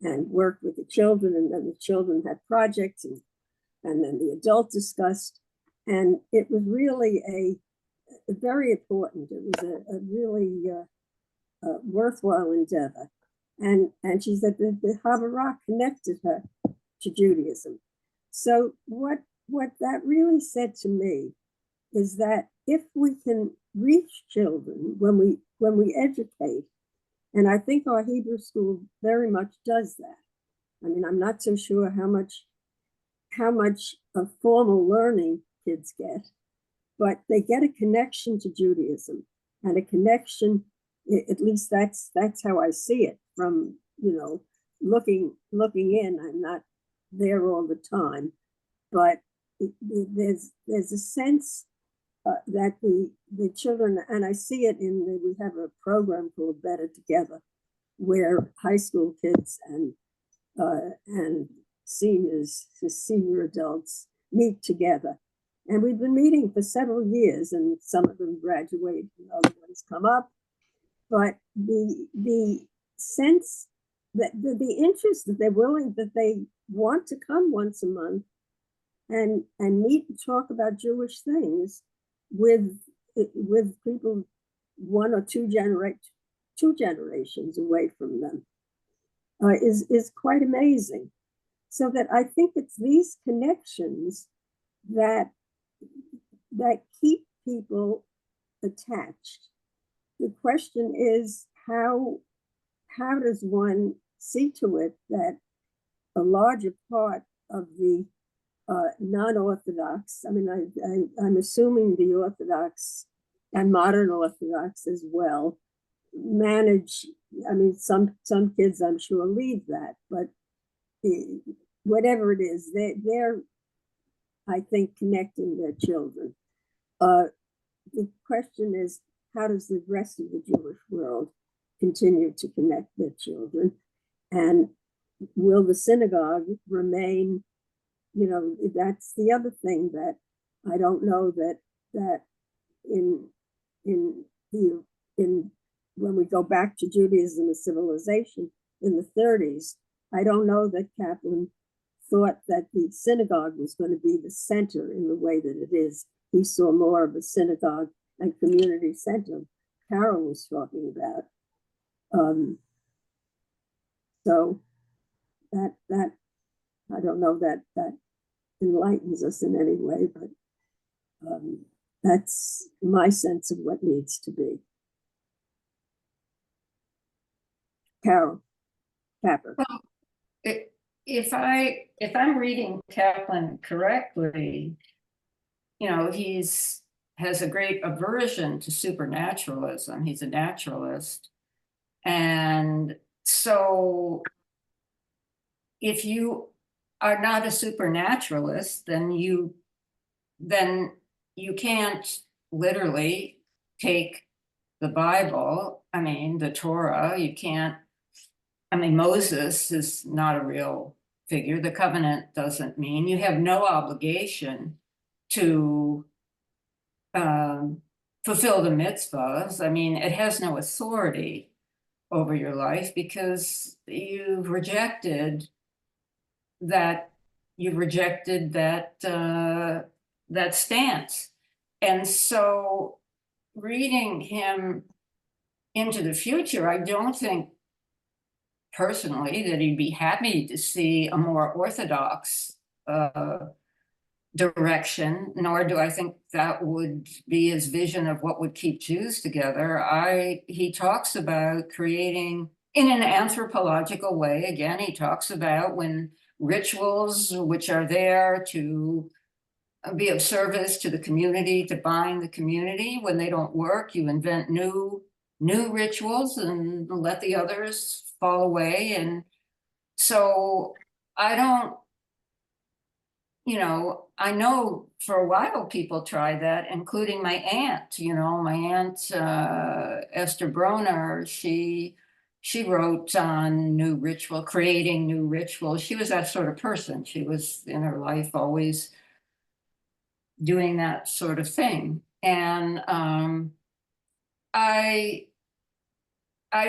and work with the children, and then the children had projects, and then the adults discussed. And it was really a very important. It was a really worthwhile endeavor. And she said that the Havurah connected her to Judaism. So what that really said to me is that if we can reach children when we educate, and I think our Hebrew school very much does that. I mean, I'm not so sure how much of formal learning kids get, but they get a connection to Judaism, and a connection, at least that's how I see it from, looking in. I'm not there all the time, but there's a sense that the children, and I see it we have a program called Better Together, where high school kids and senior adults meet together. And we've been meeting for several years, and some of them graduate and other ones come up. But the sense that the interest that they want to come once a month and meet and talk about Jewish things with people one or two generations away from them is quite amazing. So that I think it's these connections that keep people attached. The question is how does one see to it that a larger part of the non-Orthodox, I mean, I'm assuming the Orthodox and modern Orthodox as well, manage, I mean, some kids I'm sure leave that, but whatever it is, they're, I think, connecting their children. The question is, how does the rest of the Jewish world continue to connect their children? And will the synagogue remain, that's the other thing that I don't know that when we go back to Judaism and civilization in the 30s, I don't know that Kaplan thought that the synagogue was going to be the center in the way that it is. He saw more of a synagogue and community center Carol was talking about. So that I don't know that enlightens us in any way, but that's my sense of what needs to be. Carol Capper. Well, if I'm reading Kaplan correctly, has a great aversion to supernaturalism. He's a naturalist. And so if you are not a supernaturalist, then you can't literally take the Bible, I mean, the Torah, you can't, I mean, Moses is not a real figure. The covenant doesn't mean you have no obligation to fulfill the mitzvahs. I mean, it has no authority over your life because you've rejected that that stance. And so reading him into the future, I don't think personally that he'd be happy to see a more orthodox direction, nor do I think that would be his vision of what would keep Jews together. He talks about creating, in an anthropological way, again, he talks about when rituals which are there to be of service to the community, to bind the community, when they don't work, you invent new rituals and let the others fall away. And so I don't, I know for a while people tried that, including my aunt, my aunt Esther Broner, she wrote on creating new rituals. She was that sort of person. She was in her life always doing that sort of thing. And I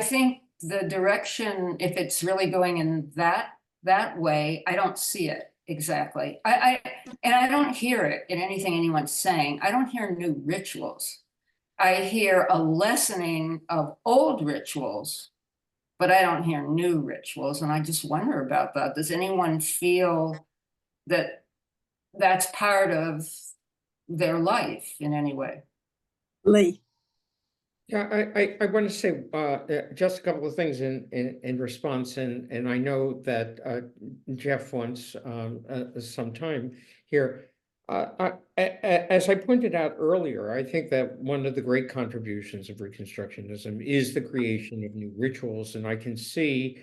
think the direction, if it's really going in that way, I don't see it exactly. And I don't hear it in anything anyone's saying. I don't hear new rituals. I hear a lessening of old rituals, but I don't hear new rituals. And I just wonder about that. Does anyone feel that that's part of their life in any way? Lee. Yeah, I want to say just a couple of things in response, and I know that Jeff wants some time here. As I pointed out earlier, I think that one of the great contributions of Reconstructionism is the creation of new rituals, and I can see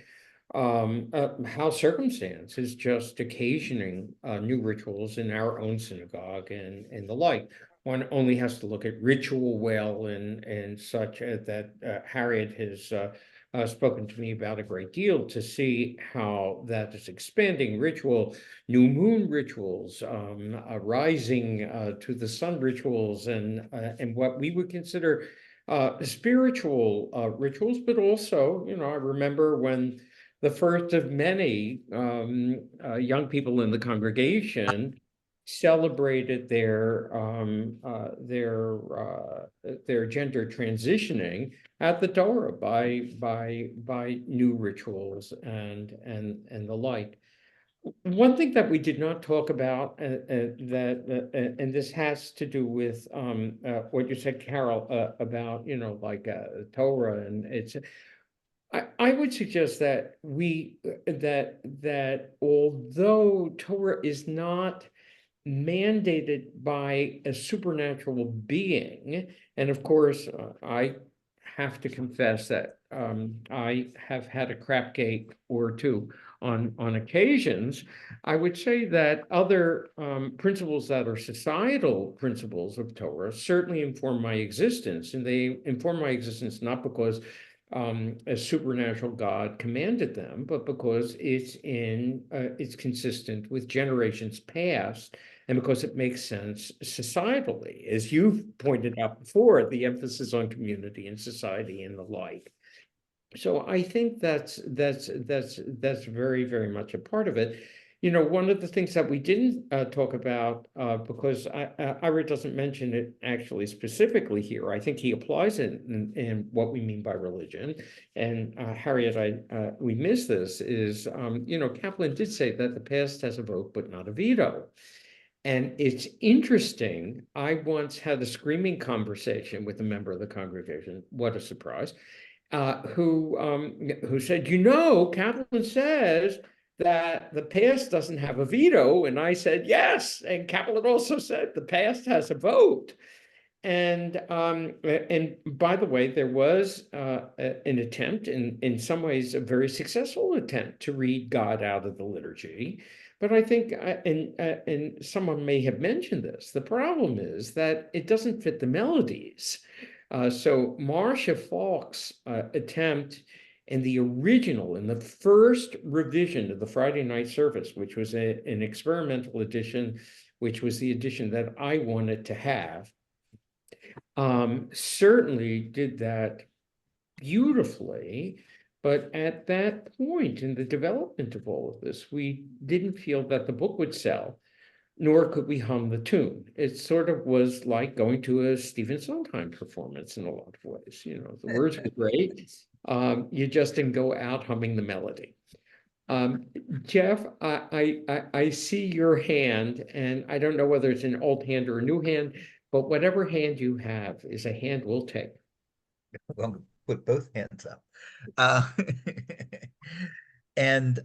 how circumstance is just occasioning new rituals in our own synagogue and the like. One only has to look at ritual well and such that Harriet has spoken to me about a great deal to see how that is expanding. Ritual, new moon rituals, rising to the sun rituals, and what we would consider spiritual rituals, but also, I remember when the first of many young people in the congregation celebrated their gender transitioning at the Torah by new rituals and the like. One thing that we did not talk about and this has to do with what you said, Carol, about Torah, and it's. I would suggest that that although Torah is not mandated by a supernatural being, and of course, I have to confess that I have had a crap gate or two on occasions. I would say that other principles that are societal principles of Torah certainly inform my existence, and they inform my existence not because a supernatural God commanded them, but because it's consistent with generations past, and because it makes sense societally, as you've pointed out before, the emphasis on community and society and the like. So I think that's very, very much a part of it. One of the things that we didn't talk about, because Ira doesn't mention it actually specifically here, I think he applies it in what we mean by religion. And Harriet, we missed this, is, Kaplan did say that the past has a vote, but not a veto. And it's interesting, I once had a screaming conversation with a member of the congregation, what a surprise, who said, Kaplan says that the past doesn't have a veto. And I said, yes. And Kaplan also said the past has a vote. And by the way, there was an attempt, in some ways, a very successful attempt to read God out of the liturgy. But I think, and someone may have mentioned this, the problem is that it doesn't fit the melodies. So Marcia Falk's attempt in the original, in the first revision of the Friday night service, which was an experimental edition, which was the edition that I wanted to have, certainly did that beautifully. But at that point in the development of all of this, we didn't feel that the book would sell, nor could we hum the tune. It sort of was like going to a Stephen Sondheim performance in a lot of ways. You know, the words were great. You just didn't go out humming the melody. Jeff, I see your hand, and I don't know whether it's an old hand or a new hand, but whatever hand you have is a hand we'll take. Well, put both hands up. And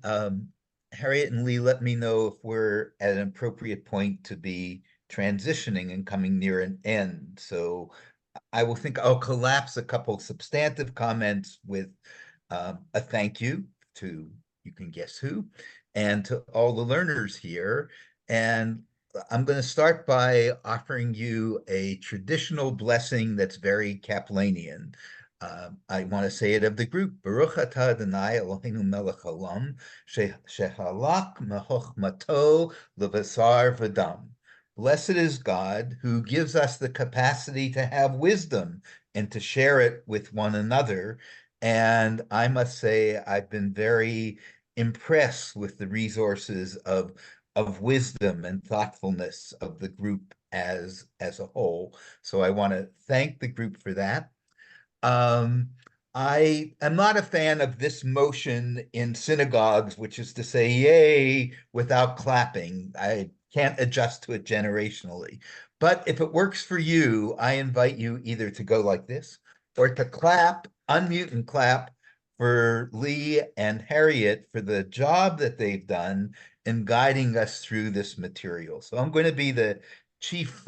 Harriet and Lee, let me know if we're at an appropriate point to be transitioning and coming near an end. So I will think I'll collapse a couple substantive comments with a thank you to, you can guess who, and to all the learners here. And I'm going to start by offering you a traditional blessing that's very Kaplanian. I want to say it of the group. Baruch atah Adonai Eloheinu melech haolam, shehalak mechochmato levasar v'dam. Blessed is God who gives us the capacity to have wisdom and to share it with one another. And I must say, I've been very impressed with the resources of wisdom and thoughtfulness of the group as a whole. So I want to thank the group for that. I am not a fan of this motion in synagogues, which is to say, yay, without clapping. I can't adjust to it generationally. But if it works for you, I invite you either to go like this or to clap, unmute and clap for Lee and Harriet for the job that they've done in guiding us through this material. So I'm going to be the chief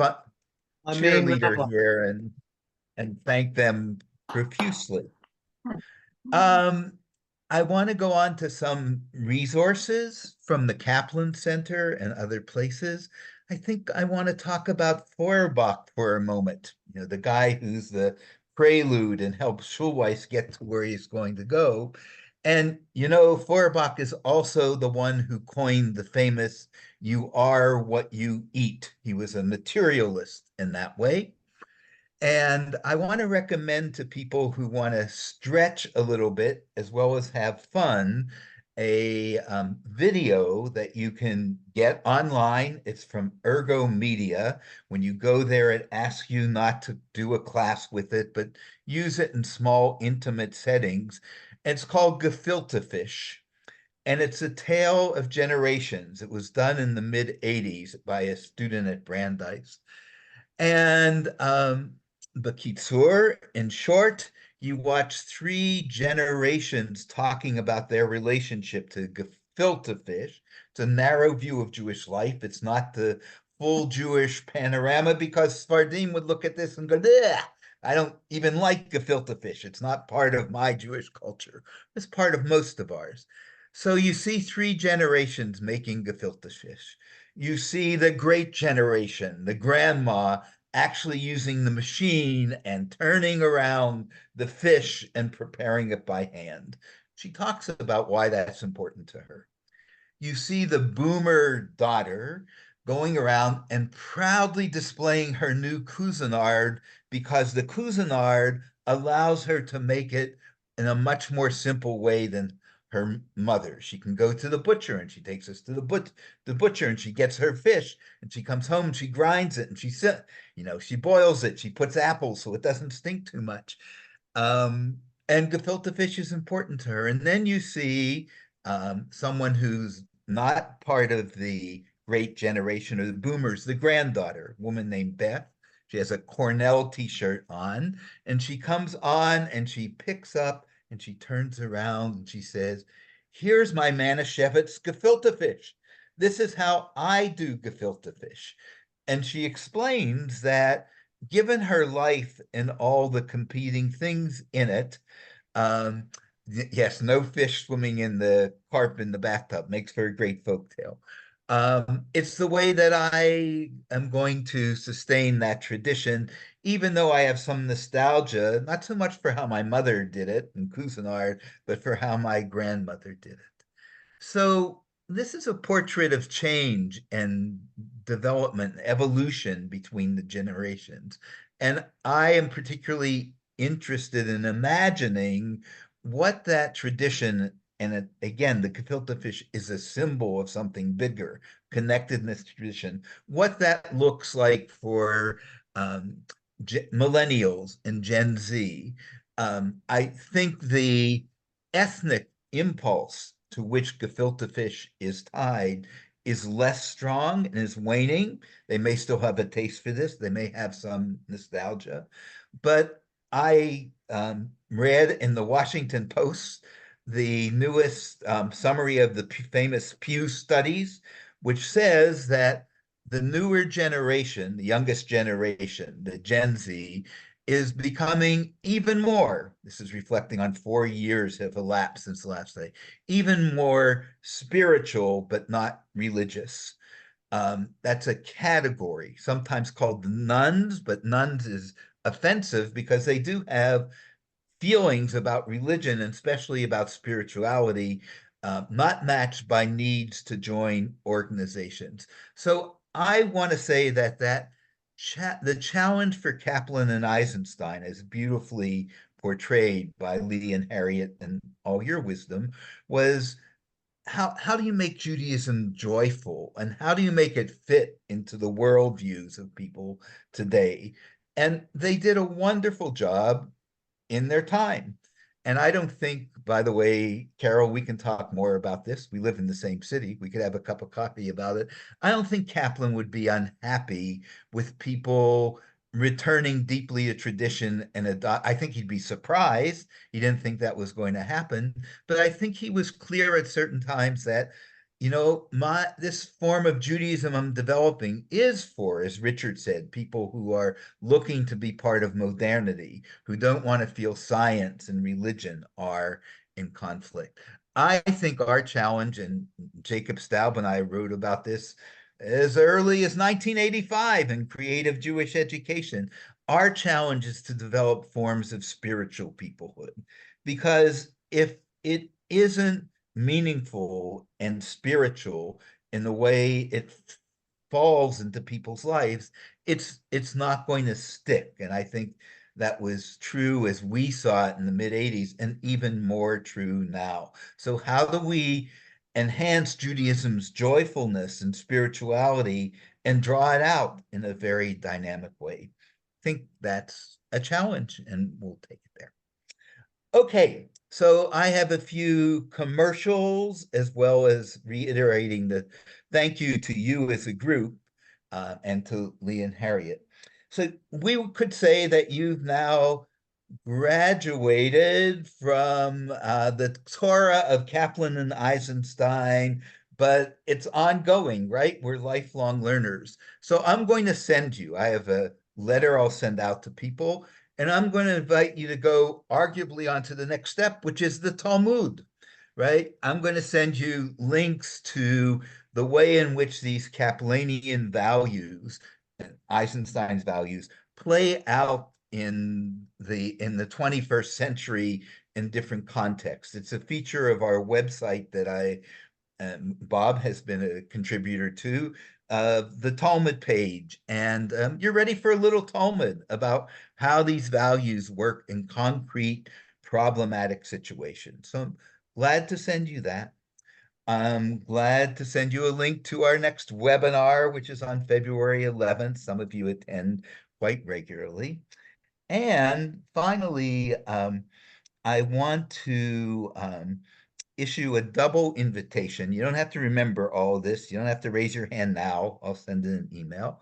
cheerleader here and thank them profusely. I want to go on to some resources from the Kaplan Center and other places. I think I want to talk about Feuerbach for a moment, you know, the guy who's the prelude and helps Schulweis get to where he's going to go. And, you know, Feuerbach is also the one who coined the famous, "You are what you eat." He was a materialist in that way. And I want to recommend to people who want to stretch a little bit as well as have fun, a video that you can get online. It's from Ergo Media. When you go there, it asks you not to do a class with it, but use it in small, intimate settings. It's called Gefilte Fish, and it's a tale of generations. It was done in the mid-'80s by a student at Brandeis. And B'kitzur, in short, you watch 3 generations talking about their relationship to gefilte fish. It's a narrow view of Jewish life. It's not the full Jewish panorama, because Sfardim would look at this and go, I don't even like gefilte fish. It's not part of my Jewish culture. It's part of most of ours. So you see 3 generations making gefilte fish. You see the great generation, the grandma, actually using the machine and turning around the fish and preparing it by hand. She talks about why that's important to her. You see the boomer daughter going around and proudly displaying her new Cuisinart, because the Cuisinart allows her to make it in a much more simple way than her mother. She can go to the butcher and she takes us to the butcher and she gets her fish and she comes home and she grinds it and she boils it. She puts apples so it doesn't stink too much. And gefilte fish is important to her. And then you see someone who's not part of the great generation of the boomers, the granddaughter, a woman named Beth. She has a Cornell t-shirt on, and she comes on and she picks up and she turns around and she says, "Here's my Manischewitz gefilte fish. This is how I do gefilte fish." And she explains that given her life and all the competing things in it, yes, no fish swimming in the carp in the bathtub makes for a great folktale. It's the way that I am going to sustain that tradition, even though I have some nostalgia, not so much for how my mother did it in Cousinard, but for how my grandmother did it. So this is a portrait of change and development, evolution between the generations. And I am particularly interested in imagining what that tradition, and again, the gefilte fish is a symbol of something bigger, connectedness tradition, what that looks like for millennials and Gen Z. I think the ethnic impulse to which gefilte fish is tied is less strong and is waning. They may still have a taste for this. They may have some nostalgia. But I read in the Washington Post the newest summary of the famous Pew studies, which says that the newer generation, the youngest generation, the Gen Z, is becoming even more, this is reflecting on 4 years have elapsed since the last day, even more spiritual, but not religious. That's a category, sometimes called the nuns, but nuns is offensive because they do have feelings about religion, and especially about spirituality, not matched by needs to join organizations. So I want to say that the challenge for Kaplan and Eisenstein, as beautifully portrayed by Lee and Harriet and all your wisdom, was how do you make Judaism joyful, and how do you make it fit into the worldviews of people today? And they did a wonderful job in their time. And I don't think, by the way, Carol, we can talk more about this. We live in the same city. We could have a cup of coffee about it. I don't think Kaplan would be unhappy with people returning deeply to tradition and I think he'd be surprised. He didn't think that was going to happen. But I think he was clear at certain times that, this form of Judaism I'm developing is for, as Richard said, people who are looking to be part of modernity, who don't want to feel science and religion are in conflict. I think our challenge, and Jacob Staub and I wrote about this as early as 1985 in Creative Jewish Education, our challenge is to develop forms of spiritual peoplehood. Because if it isn't meaningful and spiritual in the way it falls into people's lives, it's not going to stick. And I think that was true as we saw it in the mid 80s, and even more true now. So how do we enhance Judaism's joyfulness and spirituality and draw it out in a very dynamic way? I think that's a challenge, and we'll take it there. Okay, so I have a few commercials, as well as reiterating the thank you to you as a group, and to Lee and Harriet. So we could say that you've now graduated from the Torah of Kaplan and Eisenstein, but it's ongoing, right? We're lifelong learners. So I'm going to send you, I have a letter I'll send out to people, and I'm going to invite you to go arguably onto the next step, which is the Talmud, right? I'm going to send you links to the way in which these Kaplanian values, Eisenstein's values, play out in the 21st century in different contexts. It's a feature of our website that Bob has been a contributor to, the Talmud page. And you're ready for a little Talmud about how these values work in concrete, problematic situations. So I'm glad to send you that. I'm glad to send you a link to our next webinar, which is on February 11th. Some of you attend quite regularly. And finally, I want to issue a double invitation. You don't have to remember all this. You don't have to raise your hand now. I'll send in an email.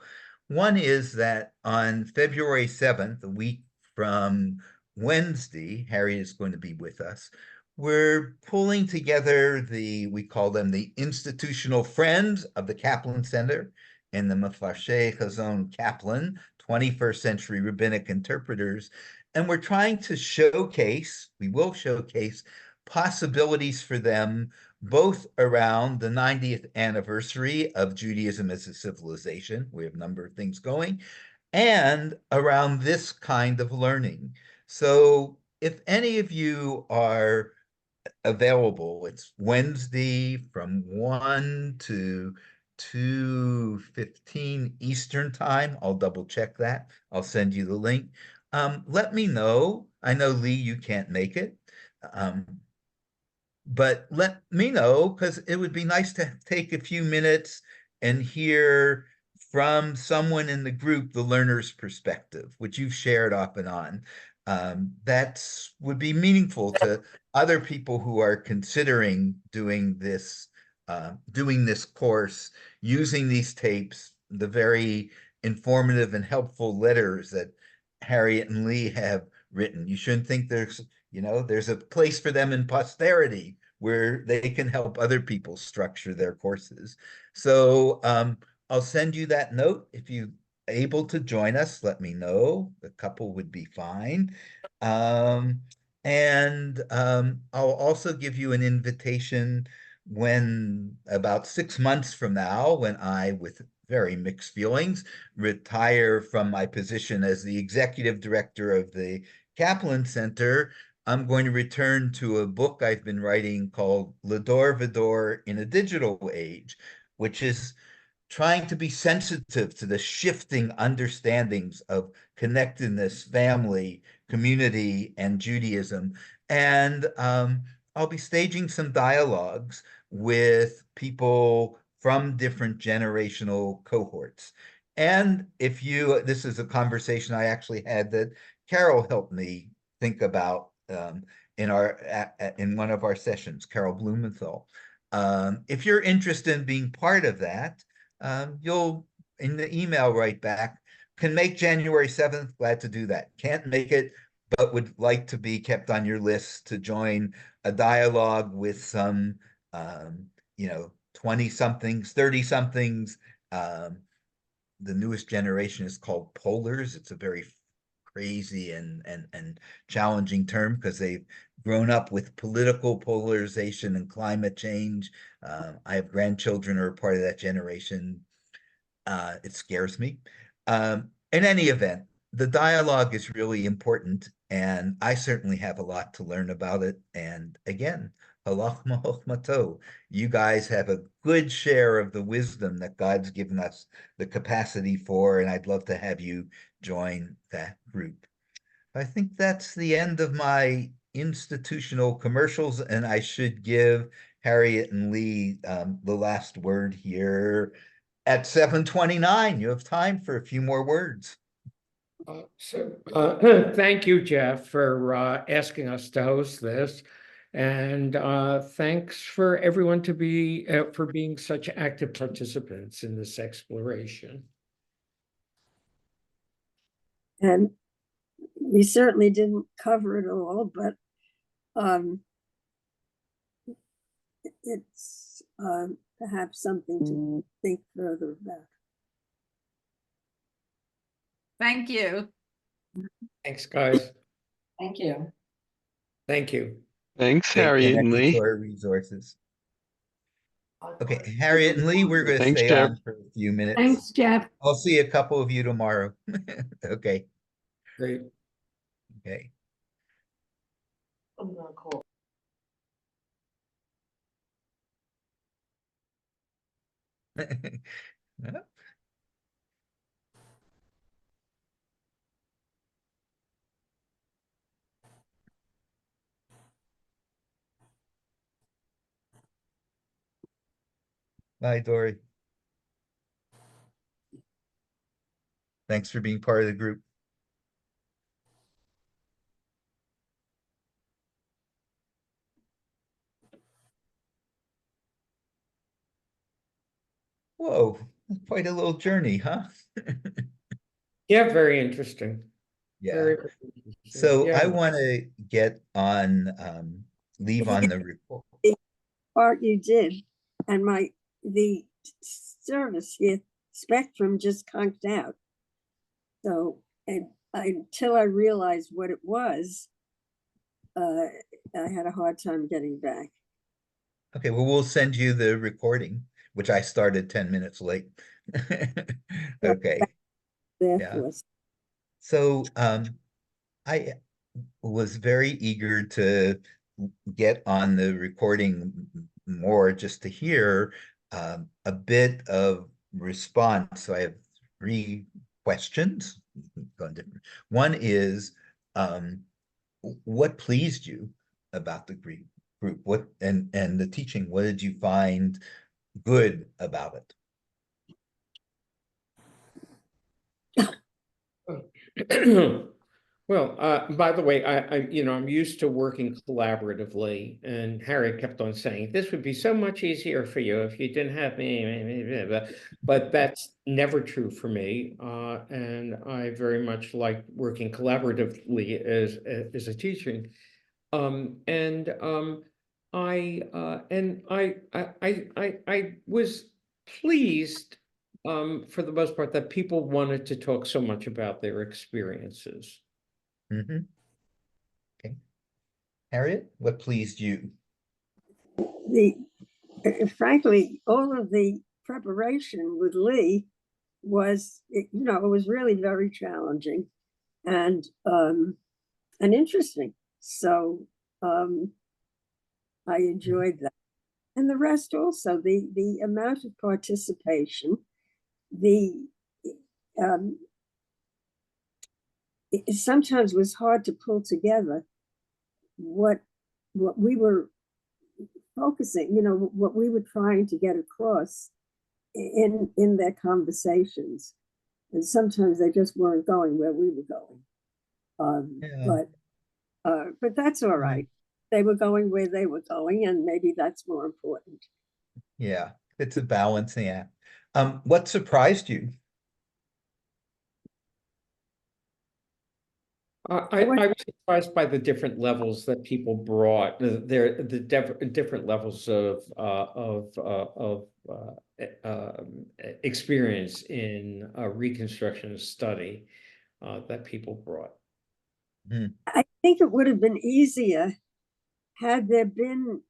One is that on February 7th, a week from Wednesday, Harry is going to be with us. We're pulling together we call them the institutional friends of the Kaplan Center and the Mefarshei Chazon Kaplan 21st century rabbinic interpreters. And we're trying to showcase, we will showcase possibilities for them both around the 90th anniversary of Judaism as a civilization. We have a number of things going, and around this kind of learning. So if any of you are available, it's Wednesday from 1 to 2:15 Eastern time. I'll double check that. I'll send you the link. Let me know. I know, Lee, you can't make it. But let me know, because it would be nice to take a few minutes and hear from someone in the group the learner's perspective, which you've shared off and on. That's would be meaningful to other people who are considering doing this course, using these tapes, the very informative and helpful letters that Harriet and Lee have written. You shouldn't think there's a place for them in posterity where they can help other people structure their courses. So I'll send you that note. If you're able to join us, let me know. A couple would be fine. I'll also give you an invitation when about 6 months from now, when I, with very mixed feelings, retire from my position as the executive director of the Kaplan Center. I'm going to return to a book I've been writing called L'Dor V'Dor in a Digital Age, which is trying to be sensitive to the shifting understandings of connectedness, family, community, and Judaism. And I'll be staging some dialogues with people from different generational cohorts. And this is a conversation I actually had that Carol helped me think about in one of our sessions, Carol Blumenthal. If you're interested in being part of that, you'll, in the email right back, can make January 7th, glad to do that. Can't make it, but would like to be kept on your list to join a dialogue with some, 20-somethings, 30-somethings. The newest generation is called polars. It's a very crazy and challenging term because they've grown up with political polarization and climate change. I have grandchildren who are part of that generation. It scares me. In any event, the dialogue is really important, and I certainly have a lot to learn about it. And again, halachma chochmato, you guys have a good share of the wisdom that God's given us the capacity for, and I'd love to have you join that group. I think that's the end of my institutional commercials, and I should give Harriet and Lee the last word here. At 7:29, you have time for a few more words. Thank you, Jeff, for asking us to host this. And thanks for everyone for being such active participants in this exploration. And we certainly didn't cover it all, but it's perhaps something to think further about. Thank you. Thanks, guys. Thank you. Thank you. Thanks, Stay Harriet and connected Lee. to our resources. Okay, Harriet and Lee, we're going to Thanks, stay Jeff. on for a few minutes. Thanks, Jeff. I'll see a couple of you tomorrow. Okay. Great. Okay. I'm gonna call. Bye, Dory. Thanks for being part of the group. Whoa, quite a little journey, huh? Yeah, very interesting. Yeah. Very interesting. So Yeah. I want to get on, leave on the report. Part you did, and the service here, Spectrum, just conked out. So, and until I realized what it was, I had a hard time getting back. Okay, well, we'll send you the recording, which I started 10 minutes late. Okay, There yeah. was. So I was very eager to get on the recording more just to hear a bit of response. So I have three questions. One is, what pleased you about the group? What and the teaching? What did you find good about it. Well, by the way, I'm used to working collaboratively, and Harry kept on saying, this would be so much easier for you if you didn't have me, but that's never true for me. And I very much like working collaboratively as a teaching. I was pleased, for the most part, that people wanted to talk so much about their experiences. it? Okay. Harriet, what pleased you? The frankly, all of the preparation with Lee was, it was really very challenging and interesting. So I enjoyed that, and the rest also. The amount of participation, the it sometimes was hard to pull together what we were focusing, what we were trying to get across in their conversations, and sometimes they just weren't going where we were going. Yeah. But that's all right. They were going where they were going, and maybe that's more important. Yeah, it's a balancing act. What surprised you? I was surprised by the different levels that people brought, the different levels of experience in reconstruction study that people brought. I think it would have been easier had there been,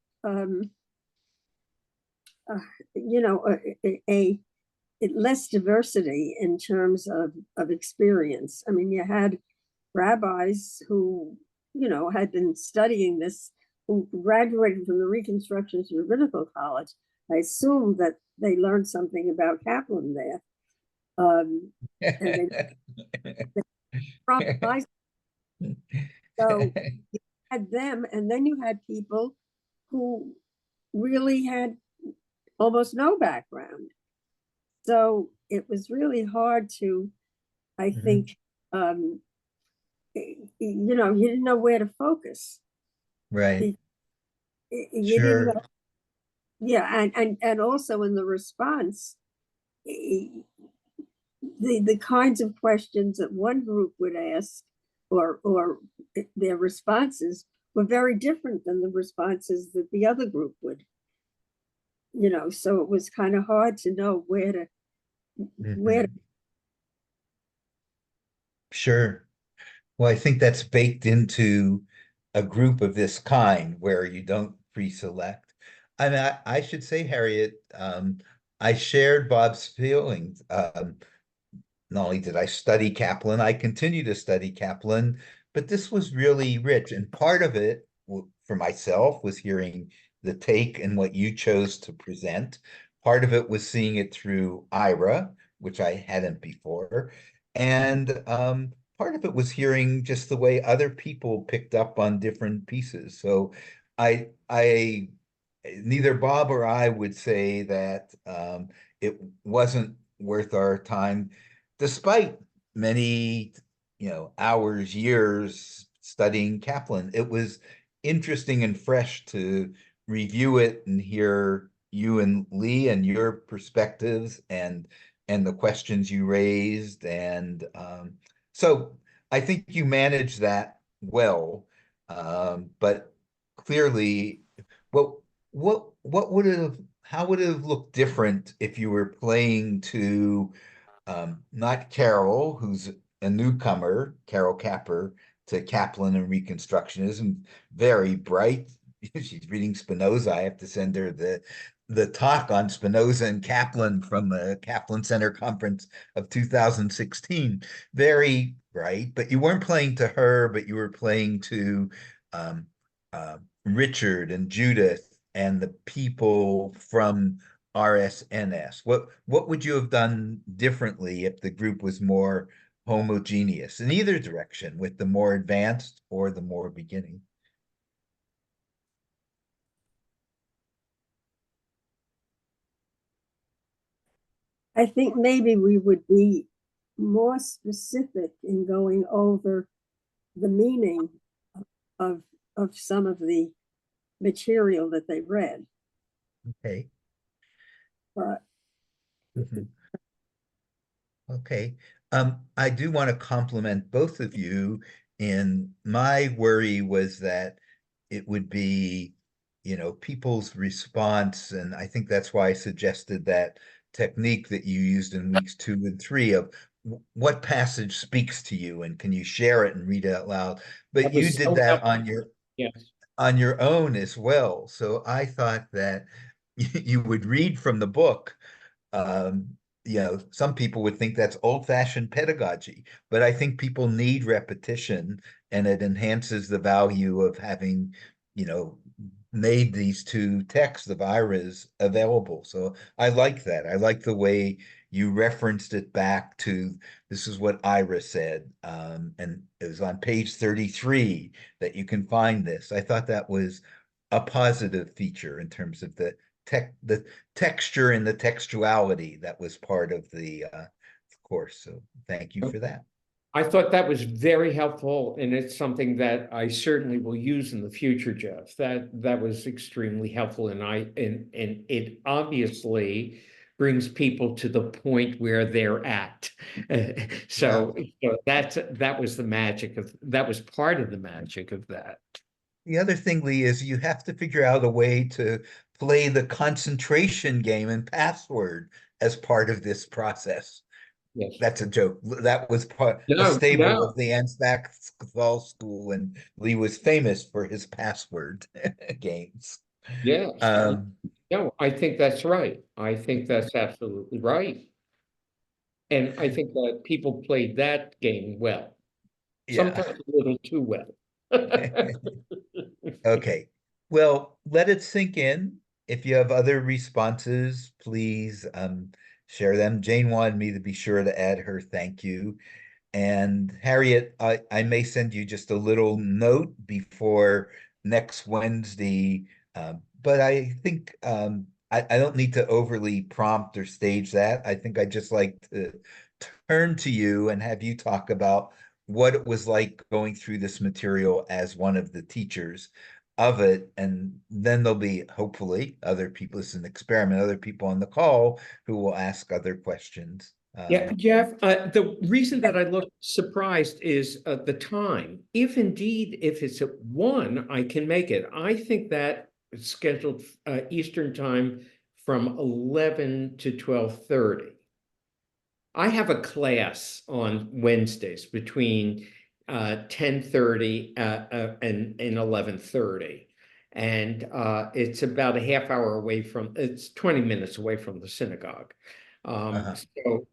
a less diversity in terms of experience. I mean, you had rabbis who, had been studying this, who graduated from the Reconstructionist Rabbinical College. I assume that they learned something about Kaplan there. And they so you had them, and then you had people who really had almost no background. So it was really hard to, I think, you didn't know where to focus. Right. You didn't know. Yeah, and also in the response, the kinds of questions that one group would ask, or their responses were very different than the responses that the other group would. So it was kind of hard to know where to. Sure. Well, I think that's baked into a group of this kind where you don't pre-select. And I should say, Harriet, I shared Bob's feelings. Not only did I study Kaplan, I continue to study Kaplan, but this was really rich. And part of it for myself was hearing the take and what you chose to present. Part of it was seeing it through Ira, which I hadn't before. And part of it was hearing just the way other people picked up on different pieces. So I neither Bob or I would say that it wasn't worth our time, despite many, hours, years studying Kaplan. It was interesting and fresh to review it and hear you and Lee and your perspectives and the questions you raised. And so I think you managed that well. But clearly, what would have how would it have looked different if you were playing to not Carol, who's a newcomer, Carol Capper, to Kaplan and Reconstructionism, very bright. She's reading Spinoza. I have to send her the talk on Spinoza and Kaplan from the Kaplan Center Conference of 2016. Very bright, but you weren't playing to her, but you were playing to Richard and Judith and the people from RSNS. What would you have done differently if the group was more homogeneous in either direction, with the more advanced or the more beginning? I think maybe we would be more specific in going over the meaning of some of the material that they read. Okay. But Mhm. Okay. I do want to compliment both of you. And my worry was that it would be, people's response. And I think that's why I suggested that technique that you used in weeks 2 and 3 of what passage speaks to you and can you share it and read it out loud. But That you was did so that helpful. Yes. on your own as well. So I thought that you would read from the book. Some people would think that's old-fashioned pedagogy, but I think people need repetition, and it enhances the value of having, made these 2 texts of Ira's available. So I like that. I like the way you referenced it back to, this is what Ira said. And it was on page 33 that you can find this. I thought that was a positive feature in terms of the texture and the textuality that was part of the course. So thank you for that. I thought that was very helpful, and it's something that I certainly will use in the future, Jeff. That was extremely helpful, and it obviously brings people to the point where they're at. So that was the magic of that was part of the magic of that. The other thing, Lee, is you have to figure out a way to play the concentration game and password as part of this process. Yes. That's a joke. That was a No, staple no. of the Ansbach School, and Lee was famous for his password games. Yes. Um, No, I think that's right. I think that's absolutely right. And I think that people played that game well, yeah. sometimes a little too well. Okay. Well, let it sink in. If you have other responses, please share them. Jane wanted me to be sure to add her thank you. And Harriet, I may send you just a little note before next Wednesday, but I think I don't need to overly prompt or stage that. I think I'd just like to turn to you and have you talk about what it was like going through this material as one of the teachers of it. And then there'll be, hopefully, other people, it's an experiment, other people on the call who will ask other questions. Yeah, Jeff, the reason that I look surprised is the time. If indeed, if it's at 1, I can make it. I think that it's scheduled Eastern time from 11 to 12:30. I have a class on Wednesdays between 10:30 and 11:30. And it's about a half hour away it's 20 minutes away from the synagogue. So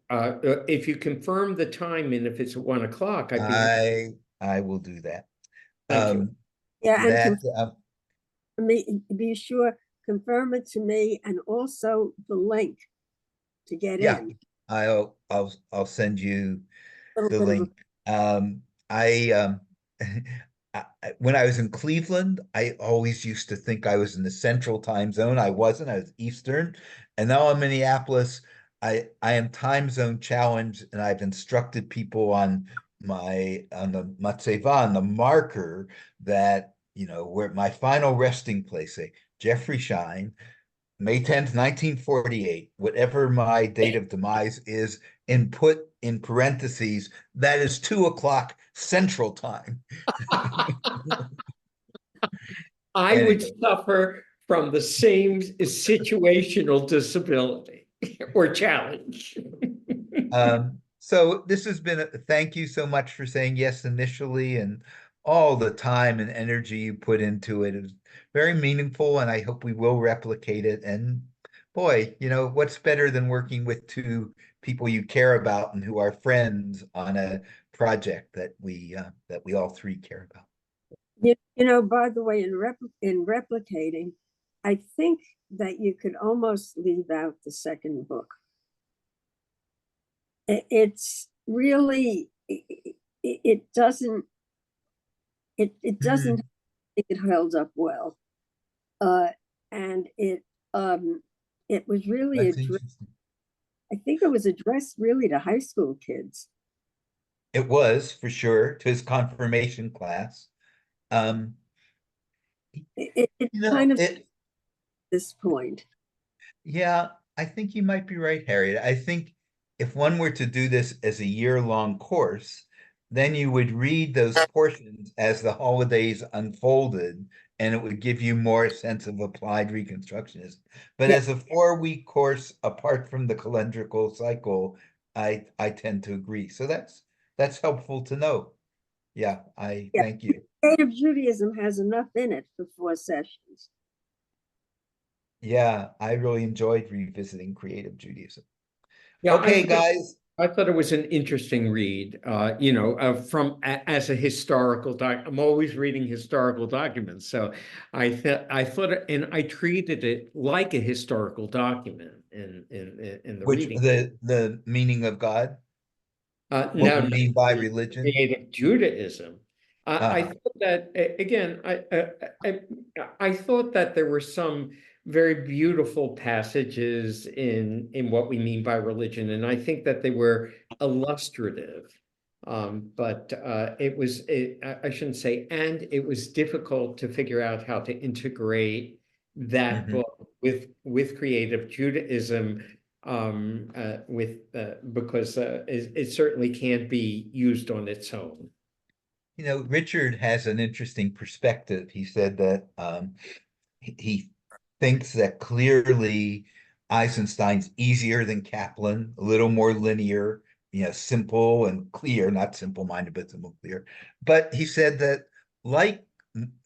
if you confirm the time and if it's at 1 o'clock, I will do that. Thank you. yeah, and That be sure, confirm it to me, and also the link to get yeah, in. I'll send you A the little bit of link. When I was in Cleveland, I always used to think I was in the central time zone. I wasn't, I was Eastern. And now I'm in Minneapolis. I am time zone challenged, and I've instructed people on the matzeva, on the marker, that where my final resting place, say Jeffrey Shine, May 10th, 1948, whatever my date of demise is, and put in parentheses, that is 2 o'clock Central Time. I would Anyway. suffer from the same situational disability or challenge. So this has been, thank you so much for saying yes initially and all the time and energy you put into it. It was very meaningful and I hope we will replicate it. And boy, what's better than working with two people you care about and who are friends on a project that we all three care about. By the way, in replicating, I think that you could almost leave out the second book. It's really, it doesn't think it held up well. And it was really That's interesting. I think it was addressed really to high school kids. It was for sure to his confirmation class. It kind of this point. Yeah, I think you might be right, Harriet. I think if one were to do this as a year-long course, then you would read those portions as the holidays unfolded, and it would give you more sense of applied Reconstructionism. But Yeah. as a 4-week course, apart from the calendrical cycle, I tend to agree. So that's helpful to know. Yeah, I Yeah. thank you. Creative Judaism has enough in it for 4 sessions. Yeah, I really enjoyed revisiting Creative Judaism. Yeah, Okay, guys. I thought it was an interesting read, as a historical doc. I'm always reading historical documents, so I thought, and I treated it like a historical document in the Which reading. the meaning of God? What Now, we mean by religion? Creative Judaism. I Uh-huh. thought that again. I thought that there were some very beautiful passages in what we mean by religion, and I think that they were illustrative. But I shouldn't say, and it was difficult to figure out how to integrate that Mhm. book with Creative Judaism, because it certainly can't be used on its own. Richard has an interesting perspective. He said that he thinks that clearly Eisenstein's easier than Kaplan, a little more linear, simple and clear, not simple-minded, but simple clear. But he said that, like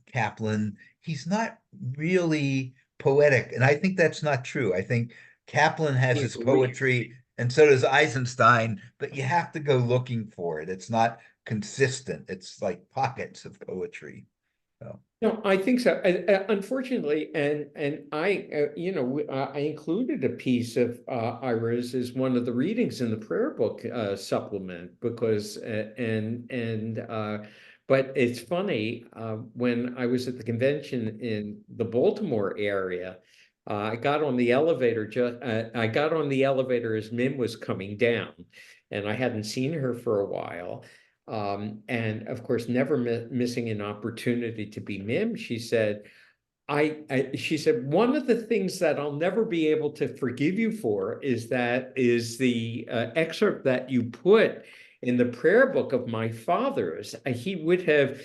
Kaplan, he's not really poetic. And I think that's not true. I think Kaplan has his poetry, and so does Eisenstein, but you have to go looking for it. It's not consistent. It's like pockets of poetry. So. No, I think so. Unfortunately, and I included a piece of Ira's as one of the readings in the prayer book supplement because but it's funny, when I was at the convention in the Baltimore area, I got on the elevator as Mim was coming down, and I hadn't seen her for a while. And of course, never missing an opportunity to be Mim, she said, she said, one of the things that I'll never be able to forgive you for is the excerpt that you put in the prayer book of my father's. He would have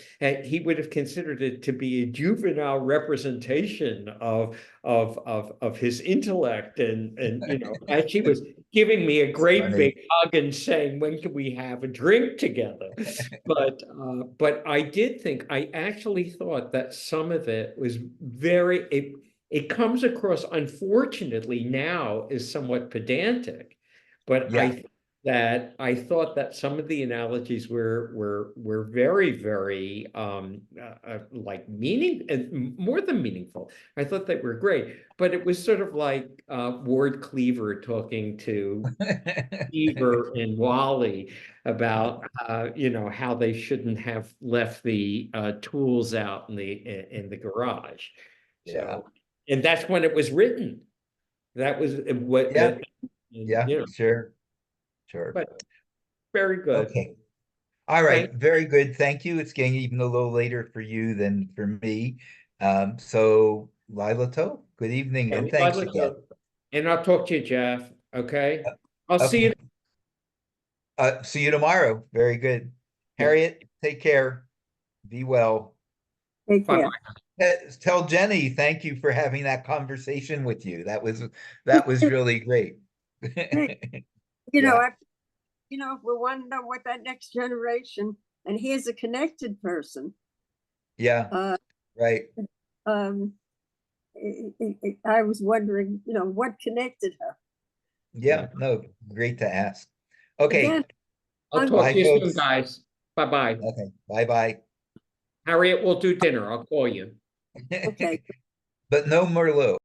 considered it to be a juvenile representation of his intellect, and as she was giving me a great big hug and saying, when can we have a drink together? But I actually thought that some of it was it comes across, unfortunately, now as somewhat pedantic, but Yeah. I thought that some of the analogies were very, very like more than meaningful. I thought they were great, but it was sort of like Ward Cleaver talking to Beaver and Wally about how they shouldn't have left the tools out in the garage. Yeah. So, and that's when it was written. That was what. Yeah, sure. But very good. Okay. All right. Very good. Thank you. It's getting even a little later for you than for me. So Lila Toe, good evening and thanks again. And I'll talk to you, Jeff. Okay. I'll see you. See you tomorrow. Very good. Yeah. Harriet, take care. Be well. Take care. Tell Jenny, thank you for having that conversation with you. That was really great. Yeah. you know, if we want to know what that next generation, and here's a connected person. Yeah, right. Um, I was wondering, you know, what connected her. Yeah, no, great to ask. Okay, Again, I'll I'm- talk Bye, to you soon, folks. guys. Bye-bye. okay, bye-bye. Harriet, we'll do dinner. I'll call you. okay. But no Merlot.